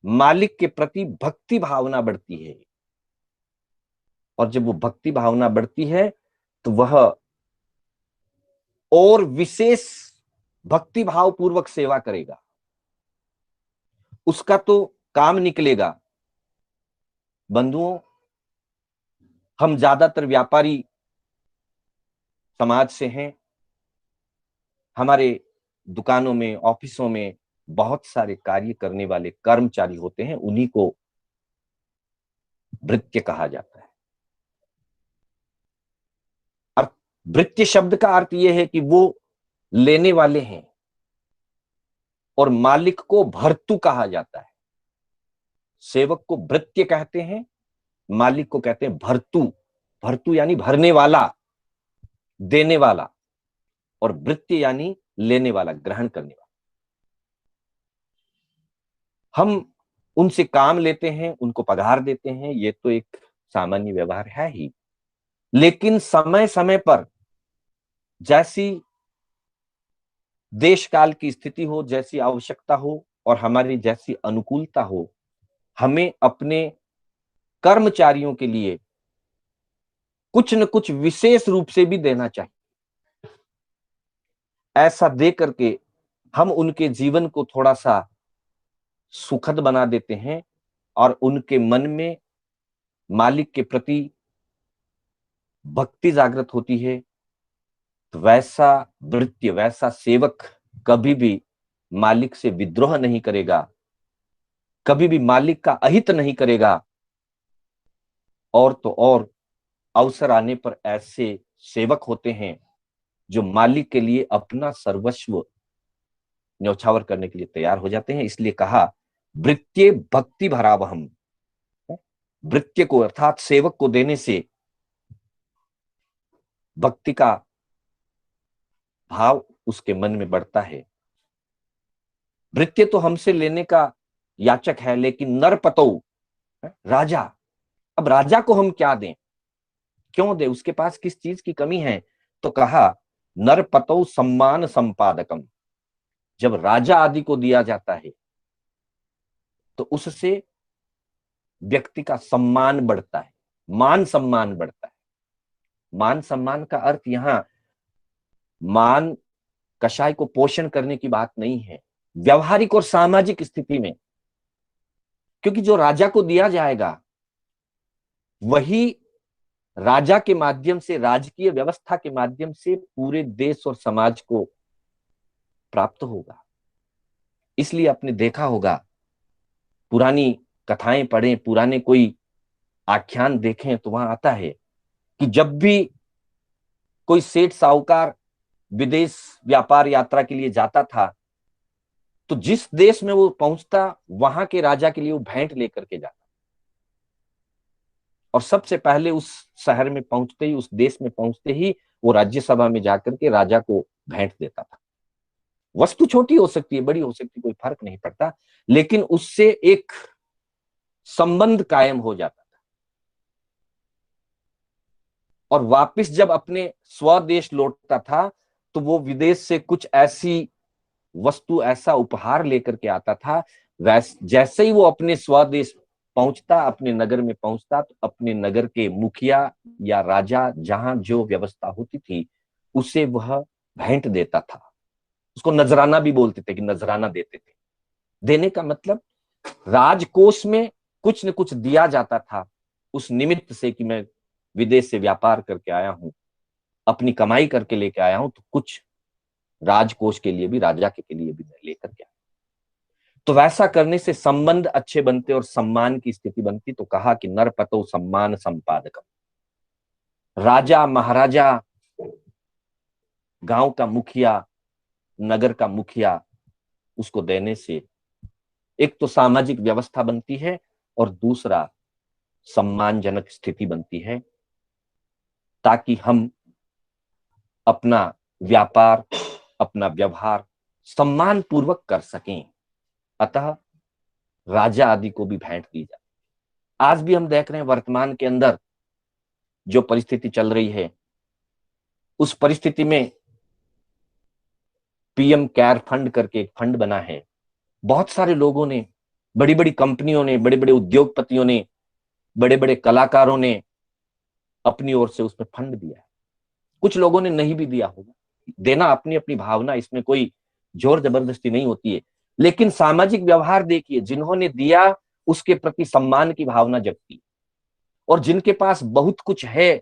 मालिक के प्रति भक्ति भावना बढ़ती है और जब वो भक्ति भावना बढ़ती है तो वह और विशेष भक्ति भाव पूर्वक सेवा करेगा, उसका तो काम निकलेगा। बंधुओं, हम ज्यादातर व्यापारी समाज से हैं, हमारे दुकानों में, ऑफिसों में बहुत सारे कार्य करने वाले कर्मचारी होते हैं, उन्हीं को भृत्य कहा जाता है। और भृत्य शब्द का अर्थ यह है कि वो लेने वाले हैं और मालिक को भर्तु कहा जाता है। सेवक को भृत्य कहते हैं, मालिक को कहते हैं भर्तु। भर्तु यानी भरने वाला, देने वाला, और भृत्य यानी लेने वाला, ग्रहण करने वाला। हम उनसे काम लेते हैं, उनको पगार देते हैं, ये तो एक सामान्य व्यवहार है ही। लेकिन समय समय पर जैसी देश काल की स्थिति हो, जैसी आवश्यकता हो और हमारी जैसी अनुकूलता हो, हमें अपने कर्मचारियों के लिए कुछ न कुछ विशेष रूप से भी देना चाहिए। ऐसा दे करके हम उनके जीवन को थोड़ा सा सुखद बना देते हैं और उनके मन में मालिक के प्रति भक्ति जागृत होती है। तो वैसा भृत्य, वैसा सेवक कभी भी मालिक से विद्रोह नहीं करेगा, कभी भी मालिक का अहित नहीं करेगा। और तो और अवसर आने पर ऐसे सेवक होते हैं जो मालिक के लिए अपना सर्वस्व न्यौछावर करने के लिए तैयार हो जाते हैं। इसलिए कहा वृत्ये भक्ति भरावहम, वृत्य को अर्थात सेवक को देने से भक्ति का भाव उसके मन में बढ़ता है। भृत्य तो हमसे लेने का याचक है, लेकिन नरपतौ राजा, अब राजा को हम क्या दें, क्यों दे, उसके पास किस चीज की कमी है? तो कहा नरपतौ सम्मान संपादकम, जब राजा आदि को दिया जाता है तो उससे व्यक्ति का सम्मान बढ़ता है, मान सम्मान बढ़ता है। मान सम्मान का अर्थ यहां मान कषाय को पोषण करने की बात नहीं है, व्यवहारिक और सामाजिक स्थिति में, क्योंकि जो राजा को दिया जाएगा वही राजा के माध्यम से, राजकीय व्यवस्था के माध्यम से पूरे देश और समाज को प्राप्त होगा। इसलिए आपने देखा होगा, पुरानी कथाएं पढ़ें, पुराने कोई आख्यान देखें तो वहां आता है कि जब भी कोई सेठ साहूकार विदेश व्यापार यात्रा के लिए जाता था तो जिस देश में वो पहुंचता वहां के राजा के लिए वो भेंट लेकर के जाता, और सबसे पहले उस शहर में पहुंचते ही, उस देश में पहुंचते ही वो राज्यसभा में जाकर के राजा को भेंट देता था। वस्तु छोटी हो सकती है, बड़ी हो सकती है, कोई फर्क नहीं पड़ता, लेकिन उससे एक संबंध कायम हो जाता था। और वापस जब अपने स्वदेश लौटता था तो वो विदेश से कुछ ऐसी वस्तु, ऐसा उपहार लेकर के आता था, जैसे ही वो अपने स्वदेश पहुंचता, अपने नगर में पहुंचता, तो अपने नगर के मुखिया या राजा, जहां जो व्यवस्था होती थी, उसे वह भेंट देता था। उसको नजराना भी बोलते थे कि नजराना देते थे। देने का मतलब राजकोष में कुछ न कुछ दिया जाता था उस निमित्त से कि मैं विदेश से व्यापार करके आया हूं, अपनी कमाई करके लेके आया हूं, तो कुछ राजकोष के लिए भी, राजा के लिए भी मैं लेकर के आया। तो वैसा करने से संबंध अच्छे बनते और सम्मान की स्थिति बनती। तो कहा कि नरपतो सम्मान संपादकम, राजा महाराजा, गांव का मुखिया, नगर का मुखिया, उसको देने से एक तो सामाजिक व्यवस्था बनती है और दूसरा सम्मानजनक स्थिति बनती है, ताकि हम अपना व्यापार, अपना व्यवहार सम्मान पूर्वक कर सकें। अतः राजा आदि को भी भेंट दी जाती। आज भी हम देख रहे हैं वर्तमान के अंदर जो परिस्थिति चल रही है, उस परिस्थिति में पीएम केयर फंड करके एक फंड बना है। बहुत सारे लोगों ने, बड़ी बड़ी कंपनियों ने, बड़े बड़े उद्योगपतियों ने, बड़े बड़े कलाकारों ने अपनी ओर से उसमें फंड दिया है। कुछ लोगों ने नहीं भी दिया होगा, देना अपनी अपनी भावना, इसमें कोई जोर जबरदस्ती नहीं होती है। लेकिन सामाजिक व्यवहार देखिए, जिन्होंने दिया उसके प्रति सम्मान की भावना जगती, और जिनके पास बहुत कुछ है,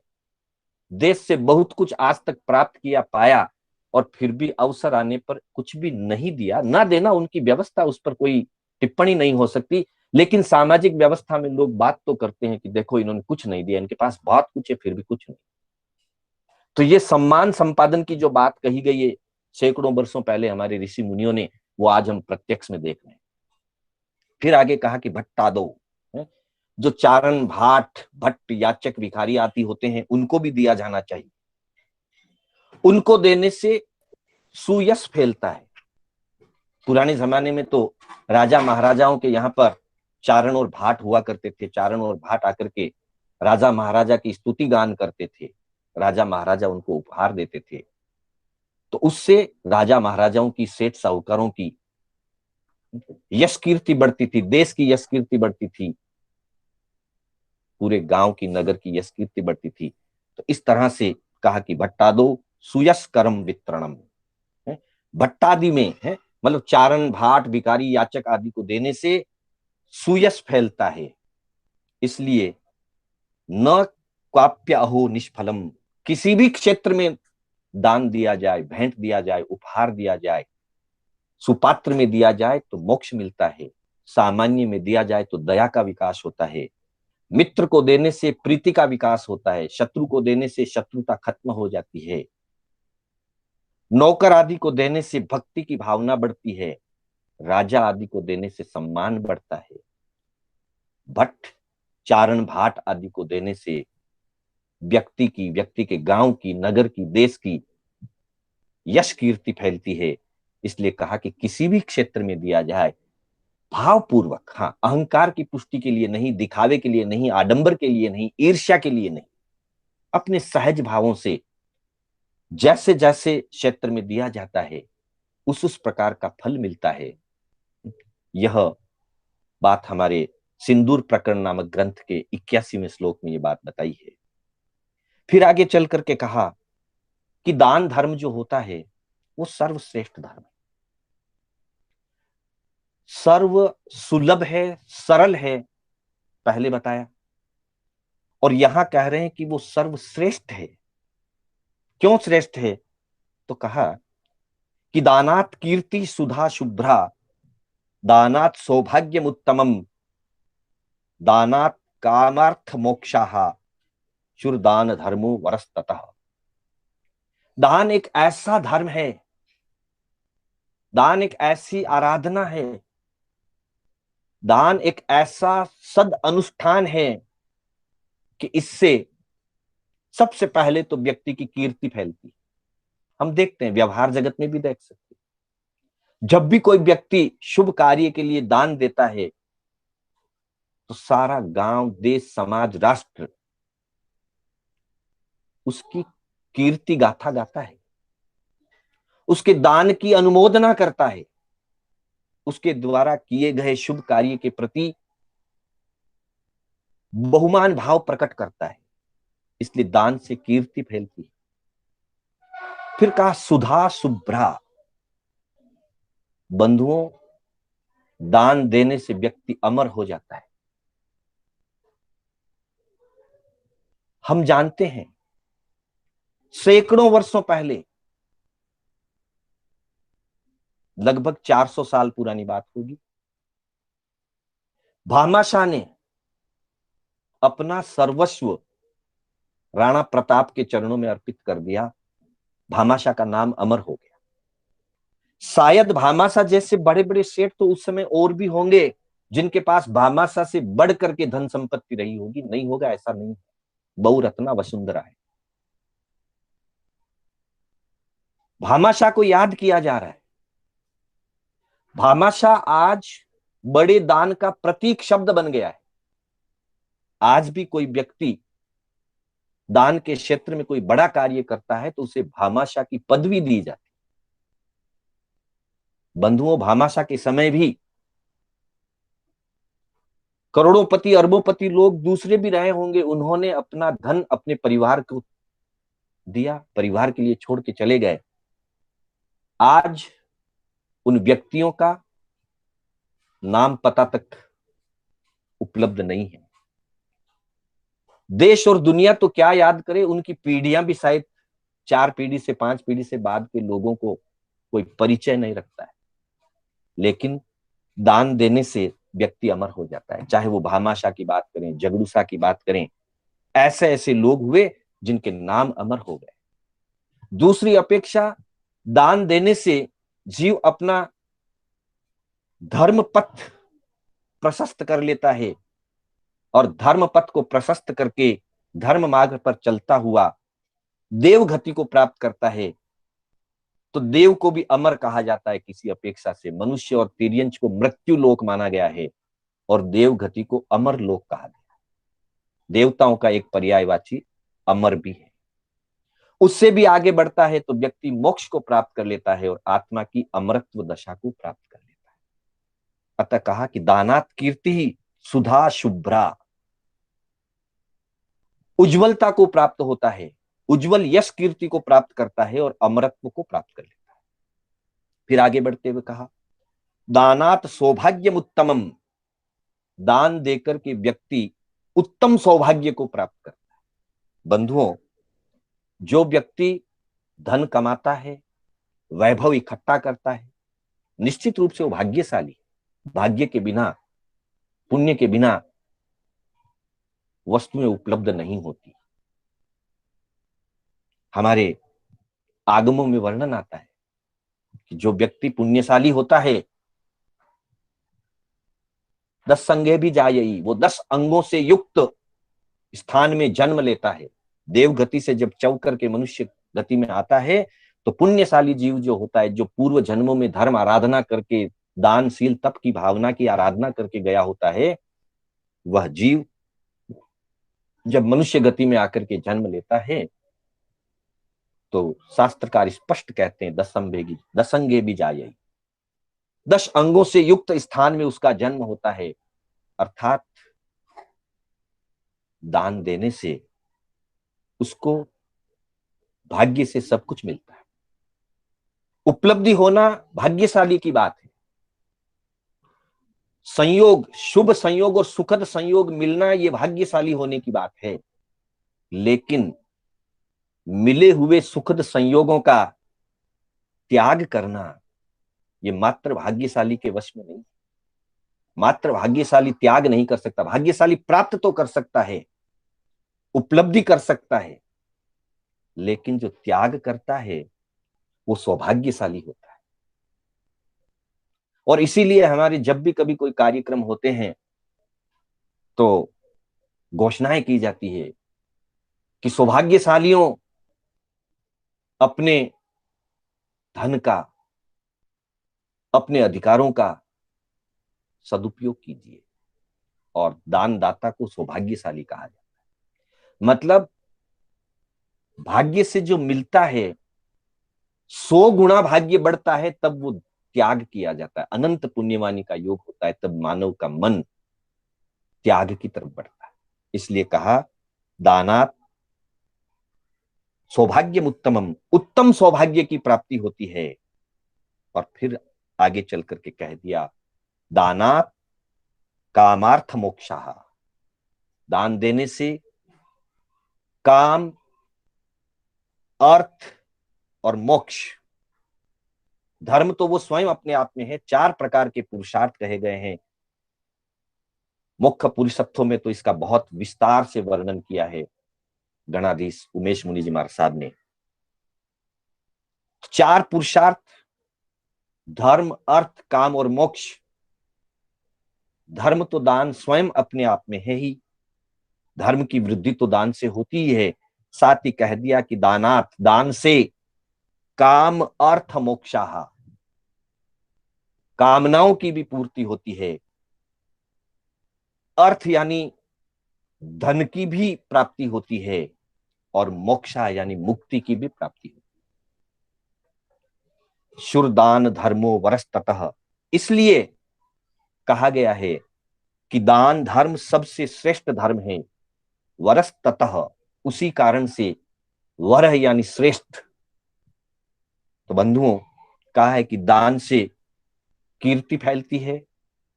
देश से बहुत कुछ आज तक प्राप्त किया, पाया, और फिर भी अवसर आने पर कुछ भी नहीं दिया, ना देना उनकी व्यवस्था, उस पर कोई टिप्पणी नहीं हो सकती। लेकिन सामाजिक व्यवस्था में लोग बात तो करते हैं कि देखो इन्होंने कुछ नहीं दिया, इनके पास बहुत कुछ है फिर भी कुछ नहीं। तो ये सम्मान संपादन की जो बात कही गई है सैकड़ों वर्षों पहले हमारे ऋषि मुनियों ने, वो आज हम प्रत्यक्ष में देख रहे हैं। फिर आगे कहा कि भट्टादो, जो चारण, भाट, भट्ट, याचक, भिखारी आदि होते हैं, उनको भी दिया जाना चाहिए। उनको देने से सुयश फैलता है। पुराने जमाने में तो राजा महाराजाओं के यहाँ पर चारण और भाट हुआ करते थे। चारण और भाट आकर के राजा महाराजा की स्तुति गान करते थे, राजा महाराजा उनको उपहार देते थे। तो उससे राजा महाराजाओं की, सेठ साहूकारों की यश कीर्ति बढ़ती थी, देश की यश कीर्ति बढ़ती थी, पूरे गांव की, नगर की यश कीर्ति बढ़ती थी। तो इस तरह से कहा कि भट्टादो सुयश कर्म वितरणम, भट्टादि में है मतलब चारण, भाट, भिखारी, याचक आदि को देने से सुयश फैलता है। इसलिए न क्वाप्य अहो निष्फलम, किसी भी क्षेत्र में दान दिया जाए, भेंट दिया जाए, उपहार दिया जाए, सुपात्र में दिया जाए तो मोक्ष मिलता है, सामान्य में दिया जाए तो दया का विकास होता है, मित्र को देने से प्रीति का विकास होता है, शत्रु को देने से शत्रुता खत्म हो जाती है, नौकर आदि को देने से भक्ति की भावना बढ़ती है, राजा आदि को देने से सम्मान बढ़ता है, भट्ट, चारण, भाट आदि को देने से व्यक्ति के गांव की, नगर की, देश की यश कीर्ति फैलती है। इसलिए कहा कि किसी भी क्षेत्र में दिया जाए भावपूर्वक, हाँ, अहंकार की पुष्टि के लिए नहीं, दिखावे के लिए नहीं, आडंबर के लिए नहीं, ईर्ष्या के लिए नहीं, अपने सहज भावों से जैसे जैसे क्षेत्र में दिया जाता है उस प्रकार का फल मिलता है। यह बात हमारे सिंदूर प्रकरण नामक ग्रंथ के 81वें श्लोक में ये बात बताई है। फिर आगे चल करके कहा कि दान धर्म जो होता है वो सर्वश्रेष्ठ धर्म है, सर्व सुलभ है, सरल है, पहले बताया। और यहां कह रहे हैं कि वो सर्वश्रेष्ठ है। क्यों श्रेष्ठ है? तो कहा कि दानात कीर्ति सुधा शुभ्रा, दानात सौभाग्यम उत्तमम, दानात कामार्थ मोक्षाः, शुरदान धर्मो वरस्ततः। दान एक ऐसा धर्म है, दान एक ऐसी आराधना है, दान एक ऐसा सद अनुष्ठान है कि इससे सबसे पहले तो व्यक्ति की कीर्ति फैलती है। हम देखते हैं, व्यवहार जगत में भी देख सकते हैं, जब भी कोई व्यक्ति शुभ कार्य के लिए दान देता है तो सारा गांव, देश, समाज, राष्ट्र उसकी कीर्ति गाथा गाता है, उसके दान की अनुमोदना करता है, उसके द्वारा किए गए शुभ कार्य के प्रति बहुमान भाव प्रकट करता है। इसलिए दान से कीर्ति फैलती है। फिर कहा सुधा शुभ्रा, बंधुओं, दान देने से व्यक्ति अमर हो जाता है। हम जानते हैं सैकड़ों वर्षों पहले, लगभग 400 साल पुरानी बात होगी, भामाशाह ने अपना सर्वस्व राणा प्रताप के चरणों में अर्पित कर दिया। भामाशाह का नाम अमर हो गया। शायद भामाशाह जैसे बड़े बड़े सेठ तो उस समय और भी होंगे जिनके पास भामाशाह से बढ़ करके धन संपत्ति रही होगी, नहीं होगा ऐसा नहीं। बहुरत्ना वसुंधरा है। भामाशाह को याद किया जा रहा है। भामाशाह आज बड़े दान का प्रतीक शब्द बन गया है। आज भी कोई व्यक्ति दान के क्षेत्र में कोई बड़ा कार्य करता है तो उसे भामाशाह की पदवी दी जाती। बंधुओं, भामाशाह के समय भी करोड़ोंपति, अरबोंपति लोग दूसरे भी रहे होंगे, उन्होंने अपना धन अपने परिवार को दिया, परिवार के लिए छोड़ के चले गए। आज उन व्यक्तियों का नाम पता तक उपलब्ध नहीं है। देश और दुनिया तो क्या याद करे, उनकी पीढ़ियां भी शायद 4 पीढ़ी से 5 पीढ़ी से बाद के लोगों को कोई परिचय नहीं रखता है। लेकिन दान देने से व्यक्ति अमर हो जाता है। चाहे वो भामाशाह की बात करें, जगड़ूशाह की बात करें, ऐसे ऐसे लोग हुए जिनके नाम अमर हो गए। दूसरी अपेक्षा, दान देने से जीव अपना धर्म पथ प्रशस्त कर लेता है और धर्म पथ को प्रशस्त करके धर्म मार्ग पर चलता हुआ देवगति को प्राप्त करता है। तो देव को भी अमर कहा जाता है किसी अपेक्षा से। मनुष्य और तिर्यंच को मृत्यु लोक माना गया है और देवगति को अमर लोक कहा गया। देवताओं का एक पर्यायवाची अमर भी है। उससे भी आगे बढ़ता है तो व्यक्ति मोक्ष को प्राप्त कर लेता है और आत्मा की अमरत्व दशा को प्राप्त कर लेता है। अतः कहा कि दानात कीर्ति ही सुधा शुभ्रा, उज्ज्वलता को प्राप्त होता है, उज्ज्वल यश कीर्ति को प्राप्त करता है और अमरत्व को प्राप्त कर लेता है। फिर आगे बढ़ते हुए कहा दानात सौभाग्यम उत्तमम, दान देकर के व्यक्ति उत्तम सौभाग्य को प्राप्त करता है। बंधुओं, जो व्यक्ति धन कमाता है, वैभव इकट्ठा करता है, निश्चित रूप से वो भाग्यशाली। भाग्य के बिना, पुण्य के बिना वस्तुएं उपलब्ध नहीं होती। हमारे आगमों में वर्णन आता है कि जो व्यक्ति पुण्यशाली होता है 10 संगे भी जायई, वो 10 अंगों से युक्त स्थान में जन्म लेता है। देव गति से जब चौ करके मनुष्य गति में आता है तो पुण्यशाली जीव जो होता है, जो पूर्व जन्मों में धर्म आराधना करके, दानशील तप की भावना की आराधना करके गया होता है, वह जीव जब मनुष्य गति में आकर के जन्म लेता है तो शास्त्रकार स्पष्ट कहते हैं, दसंगे भी जायई, 10 अंगों से युक्त स्थान में उसका जन्म होता है। अर्थात दान देने से उसको भाग्य से सब कुछ मिलता है। उपलब्धि होना भाग्यशाली की बात है। संयोग, शुभ संयोग और सुखद संयोग मिलना, यह भाग्यशाली होने की बात है। लेकिन मिले हुए सुखद संयोगों का त्याग करना, यह मात्र भाग्यशाली के वश में नहीं। मात्र भाग्यशाली त्याग नहीं कर सकता। भाग्यशाली प्राप्त तो कर सकता है, उपलब्धि कर सकता है, लेकिन जो त्याग करता है वो सौभाग्यशाली होता है। और इसीलिए हमारे जब भी कभी कोई कार्यक्रम होते हैं तो घोषणाएं की जाती है कि सौभाग्यशालियों अपने धन का, अपने अधिकारों का सदुपयोग कीजिए, और दानदाता को सौभाग्यशाली कहा जाता है। मतलब भाग्य से जो मिलता है 100 गुना भाग्य बढ़ता है, तब वो त्याग किया जाता है। अनंत पुण्यवानी का योग होता है, तब मानव का मन त्याग की तरफ बढ़ता है। इसलिए कहा, दानात सौभाग्यम उत्तमम, उत्तम सौभाग्य की प्राप्ति होती है। और फिर आगे चल करके कह दिया, दानात कामार्थ मोक्षाः, दान देने से काम, अर्थ और मोक्ष, धर्म तो वो स्वयं अपने आप में है। 4 प्रकार के पुरुषार्थ कहे गए हैं। मुख्य पुरुषत्वों में तो इसका बहुत विस्तार से वर्णन किया है गणाधीश उमेश मुनि जी महाराज साहब ने। 4 पुरुषार्थ, धर्म, अर्थ, काम और मोक्ष। धर्म तो दान स्वयं अपने आप में है ही, धर्म की वृद्धि तो दान से होती ही है। साथ ही कह दिया कि दानात, दान से काम, अर्थ, मोक्षाः, कामनाओं की भी पूर्ति होती है। अर्थ यानी धन की भी प्राप्ति होती है, और मोक्षा यानी मुक्ति की भी प्राप्ति होती है। शुरदान धर्मो वरस्ततः, इसलिए कहा गया है कि दान धर्म सबसे श्रेष्ठ धर्म है। वरस्ततः, उसी कारण से वर यानी श्रेष्ठ। तो बंधुओं, कहा है कि दान से कीर्ति फैलती है,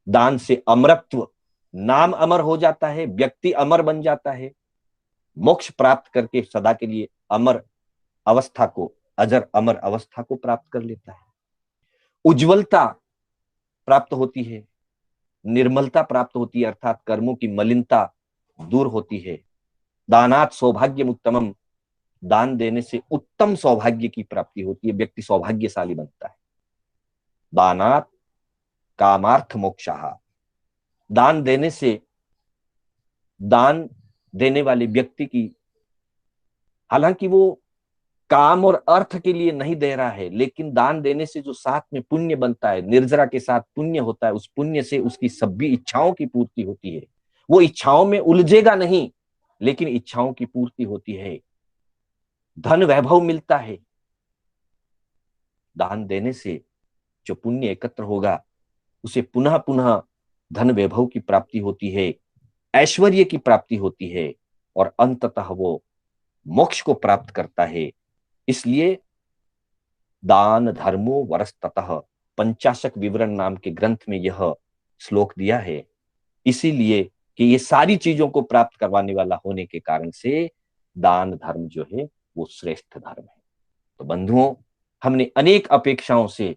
दान से अमरत्व, नाम अमर हो जाता है, व्यक्ति अमर बन जाता है, मोक्ष प्राप्त करके सदा के लिए अमर अवस्था को, अजर अमर अवस्था को प्राप्त कर लेता है। उज्ज्वलता प्राप्त होती है, निर्मलता प्राप्त होती है, अर्थात कर्मों की मलिनता दूर होती है। दानात सौभाग्यम उत्तमम, दान देने से उत्तम सौभाग्य की प्राप्ति होती है, व्यक्ति सौभाग्यशाली बनता है। दानात कामार्थ मोक्षाः, दान देने से, दान देने वाले व्यक्ति की, हालांकि वो काम और अर्थ के लिए नहीं दे रहा है, लेकिन दान देने से जो साथ में पुण्य बनता है, निर्जरा के साथ पुण्य होता है, उस पुण्य से उसकी सभी इच्छाओं की पूर्ति होती है। वो इच्छाओं में उलझेगा नहीं, लेकिन इच्छाओं की पूर्ति होती है, धन वैभव मिलता है। दान देने से जो पुण्य एकत्र होगा उसे पुनः पुनः धन वैभव की प्राप्ति होती है, ऐश्वर्य की प्राप्ति होती है, और अंततः वो मोक्ष को प्राप्त करता है। इसलिए दान धर्मो वरस्ततः, पंचाशक विवरण नाम के ग्रंथ में यह श्लोक दिया है। इसीलिए कि ये सारी चीजों को प्राप्त करवाने वाला होने के कारण से दान धर्म जो है वो श्रेष्ठ धर्म है। तो बंधुओं, हमने अनेक अपेक्षाओं से,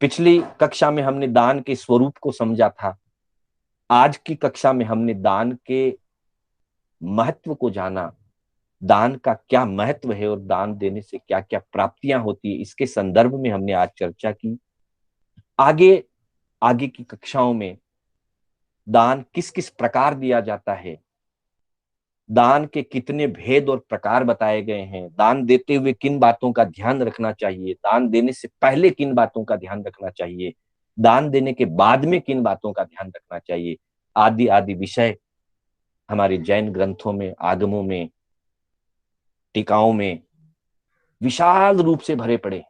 पिछली कक्षा में हमने दान के स्वरूप को समझा था, आज की कक्षा में हमने दान के महत्व को जाना, दान का क्या महत्व है और दान देने से क्या क्या प्राप्तियां होती है, इसके संदर्भ में हमने आज चर्चा की। आगे की कक्षाओं में दान किस किस प्रकार दिया जाता है, दान के कितने भेद और प्रकार बताए गए हैं, दान देते हुए किन बातों का ध्यान रखना चाहिए, दान देने से पहले किन बातों का ध्यान रखना चाहिए, दान देने के बाद में किन बातों का ध्यान रखना चाहिए, आदि आदि विषय हमारे जैन ग्रंथों में, आगमों में, टीकाओं में विशाल रूप से भरे पड़े।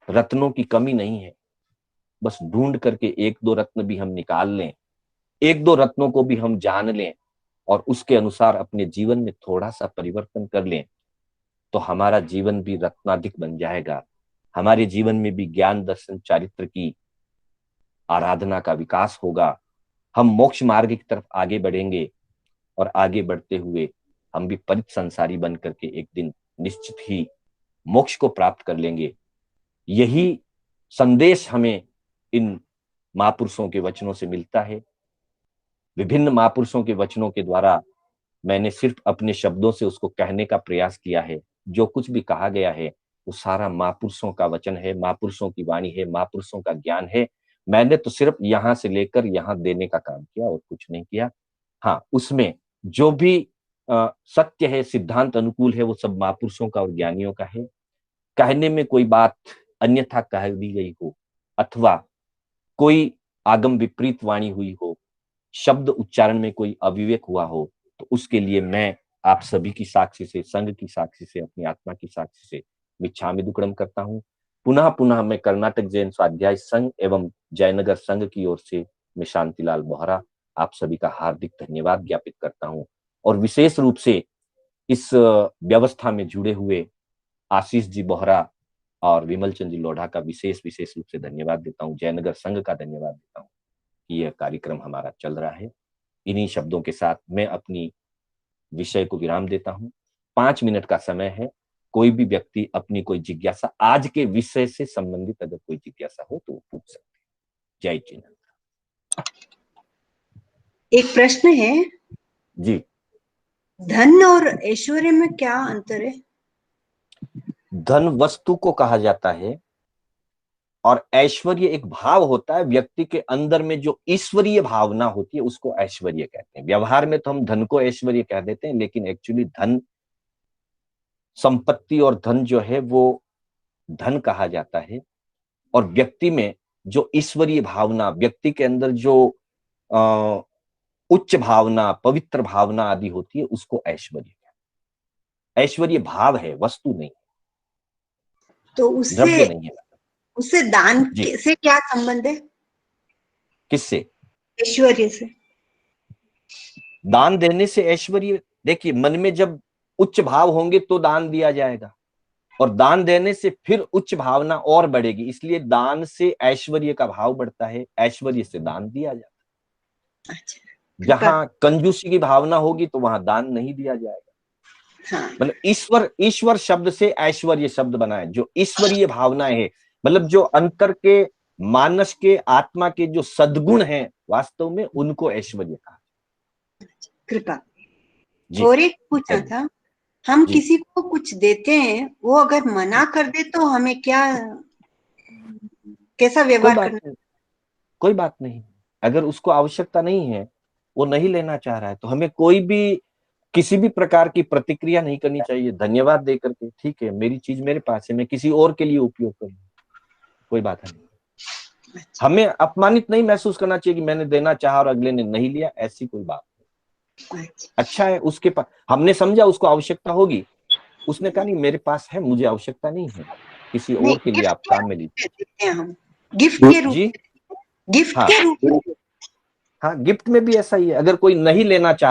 रत्नों की कमी नहीं है, बस ढूंढ करके एक दो रत्न भी हम निकाल लें, एक दो रत्नों को भी हम जान लें और उसके अनुसार अपने जीवन में थोड़ा सा परिवर्तन कर लें, तो हमारा जीवन भी रत्नाधिक बन जाएगा। हमारे जीवन में भी ज्ञान, दर्शन, चारित्र की आराधना का विकास होगा। हम मोक्ष मार्ग की तरफ आगे बढ़ेंगे और आगे बढ़ते हुए हम भी परित संसारी बन करके एक दिन निश्चित ही मोक्ष को प्राप्त कर लेंगे। यही संदेश हमें इन महापुरुषों के वचनों से मिलता है। विभिन्न महापुरुषों के वचनों के द्वारा मैंने सिर्फ अपने शब्दों से उसको कहने का प्रयास किया है। जो कुछ भी कहा गया है वो सारा महापुरुषों का वचन है, महापुरुषों की वाणी है, महापुरुषों का ज्ञान है। मैंने तो सिर्फ यहां से लेकर यहां देने का काम किया और कुछ नहीं किया। हाँ, उसमें जो भी सत्य है, सिद्धांत अनुकूल है, वो सब महापुरुषों का और ज्ञानियों का है। कहने में कोई बात अन्यथा कह दी गई हो अथवा कोई आगम विपरीत वाणी हुई हो, शब्द उच्चारण में कोई अविवेक हुआ हो, तो उसके लिए मैं आप सभी की साक्षी से, संघ की साक्षी से, अपनी आत्मा की साक्षी से मिच्छामि दुक्कडम करता हूं। पुनः पुनः मैं कर्नाटक जैन स्वाध्याय संघ एवं जयनगर संघ की ओर से मैं शांतिलाल बोहरा आप सभी का हार्दिक धन्यवाद ज्ञापित करता हूं और विशेष रूप से इस व्यवस्था में जुड़े हुए आशीष जी बोहरा और विमल चंद जी लोढ़ा का विशेष रूप से धन्यवाद देता हूं। जयनगर संघ का धन्यवाद देता हूं कि यह कार्यक्रम हमारा चल रहा है। इन्हीं शब्दों के साथ मैं अपनी विषय को विराम देता हूं। 5 मिनट का समय है। कोई भी व्यक्ति अपनी कोई जिज्ञासा आज के विषय से संबंधित अगर कोई जिज्ञासा हो तो वो पूछ सकते हैं। जय चिन्ह। एक प्रश्न है जी। धन और ऐश्वर्य में क्या अंतर है? धन वस्तु को कहा जाता है और ऐश्वर्य एक भाव होता है। व्यक्ति के अंदर में जो ईश्वरीय भावना होती है उसको ऐश्वर्य कहते हैं। व्यवहार में तो हम धन को ऐश्वर्य कह देते हैं, लेकिन एक्चुअली धन, संपत्ति और धन जो है वो धन कहा जाता है। और व्यक्ति में जो ईश्वरीय भावना, व्यक्ति के अंदर जो उच्च भावना, पवित्र भावना आदि होती है उसको ऐश्वर्य कहते हैं। ऐश्वर्य भाव है, वस्तु नहीं, तो द्रव्य नहीं है। उससे दान से क्या संबंध है? किससे? ऐश्वर्य से। दान देने से ऐश्वर्य, देखिए मन में जब उच्च भाव होंगे तो दान दिया जाएगा और दान देने से फिर उच्च भावना और बढ़ेगी, इसलिए दान से ऐश्वर्य का भाव बढ़ता है, ऐश्वर्य से दान दिया जाता है। अच्छा, जहां कंजूसी की भावना होगी तो वहां दान नहीं दिया जाएगा। हाँ। मतलब ईश्वर शब्द से ऐश्वर्य शब्द बना है। जो ईश्वरीय भावनाएं है, मतलब जो अंतर के, मानस के, आत्मा के जो सद्गुण हैं वास्तव में उनको ऐश्वर्य कहा। कृपा। और एक पूछना था, हम किसी को कुछ देते हैं, वो अगर मना कर दे तो हमें कैसा व्यवहार करना? कोई बात नहीं। अगर उसको आवश्यकता नहीं है, वो नहीं लेना चाह रहा है, तो हमें कोई भी किसी भी प्रकार की प्रतिक्रिया नहीं करनी चाहिए। धन्यवाद देकर के, ठीक है मेरी चीज मेरे पास है, मैं किसी और के लिए उपयोग करूँ, कोई बात नहीं। हमें अपमानित नहीं महसूस करना चाहिए कि मैंने देना चाहा और अगले ने नहीं लिया, ऐसी कोई बात नहीं। अच्छा है, उसके पास, हमने समझा उसको आवश्यकता होगी, उसने कहा नहीं मेरे पास है, मुझे आवश्यकता नहीं है, किसी और के लिए आप काम में लीजिए। गिफ्ट के रूप में, गिफ्ट के रूप में। हाँ, गिफ्ट में भी ऐसा ही है। अगर कोई नहीं लेना चाहता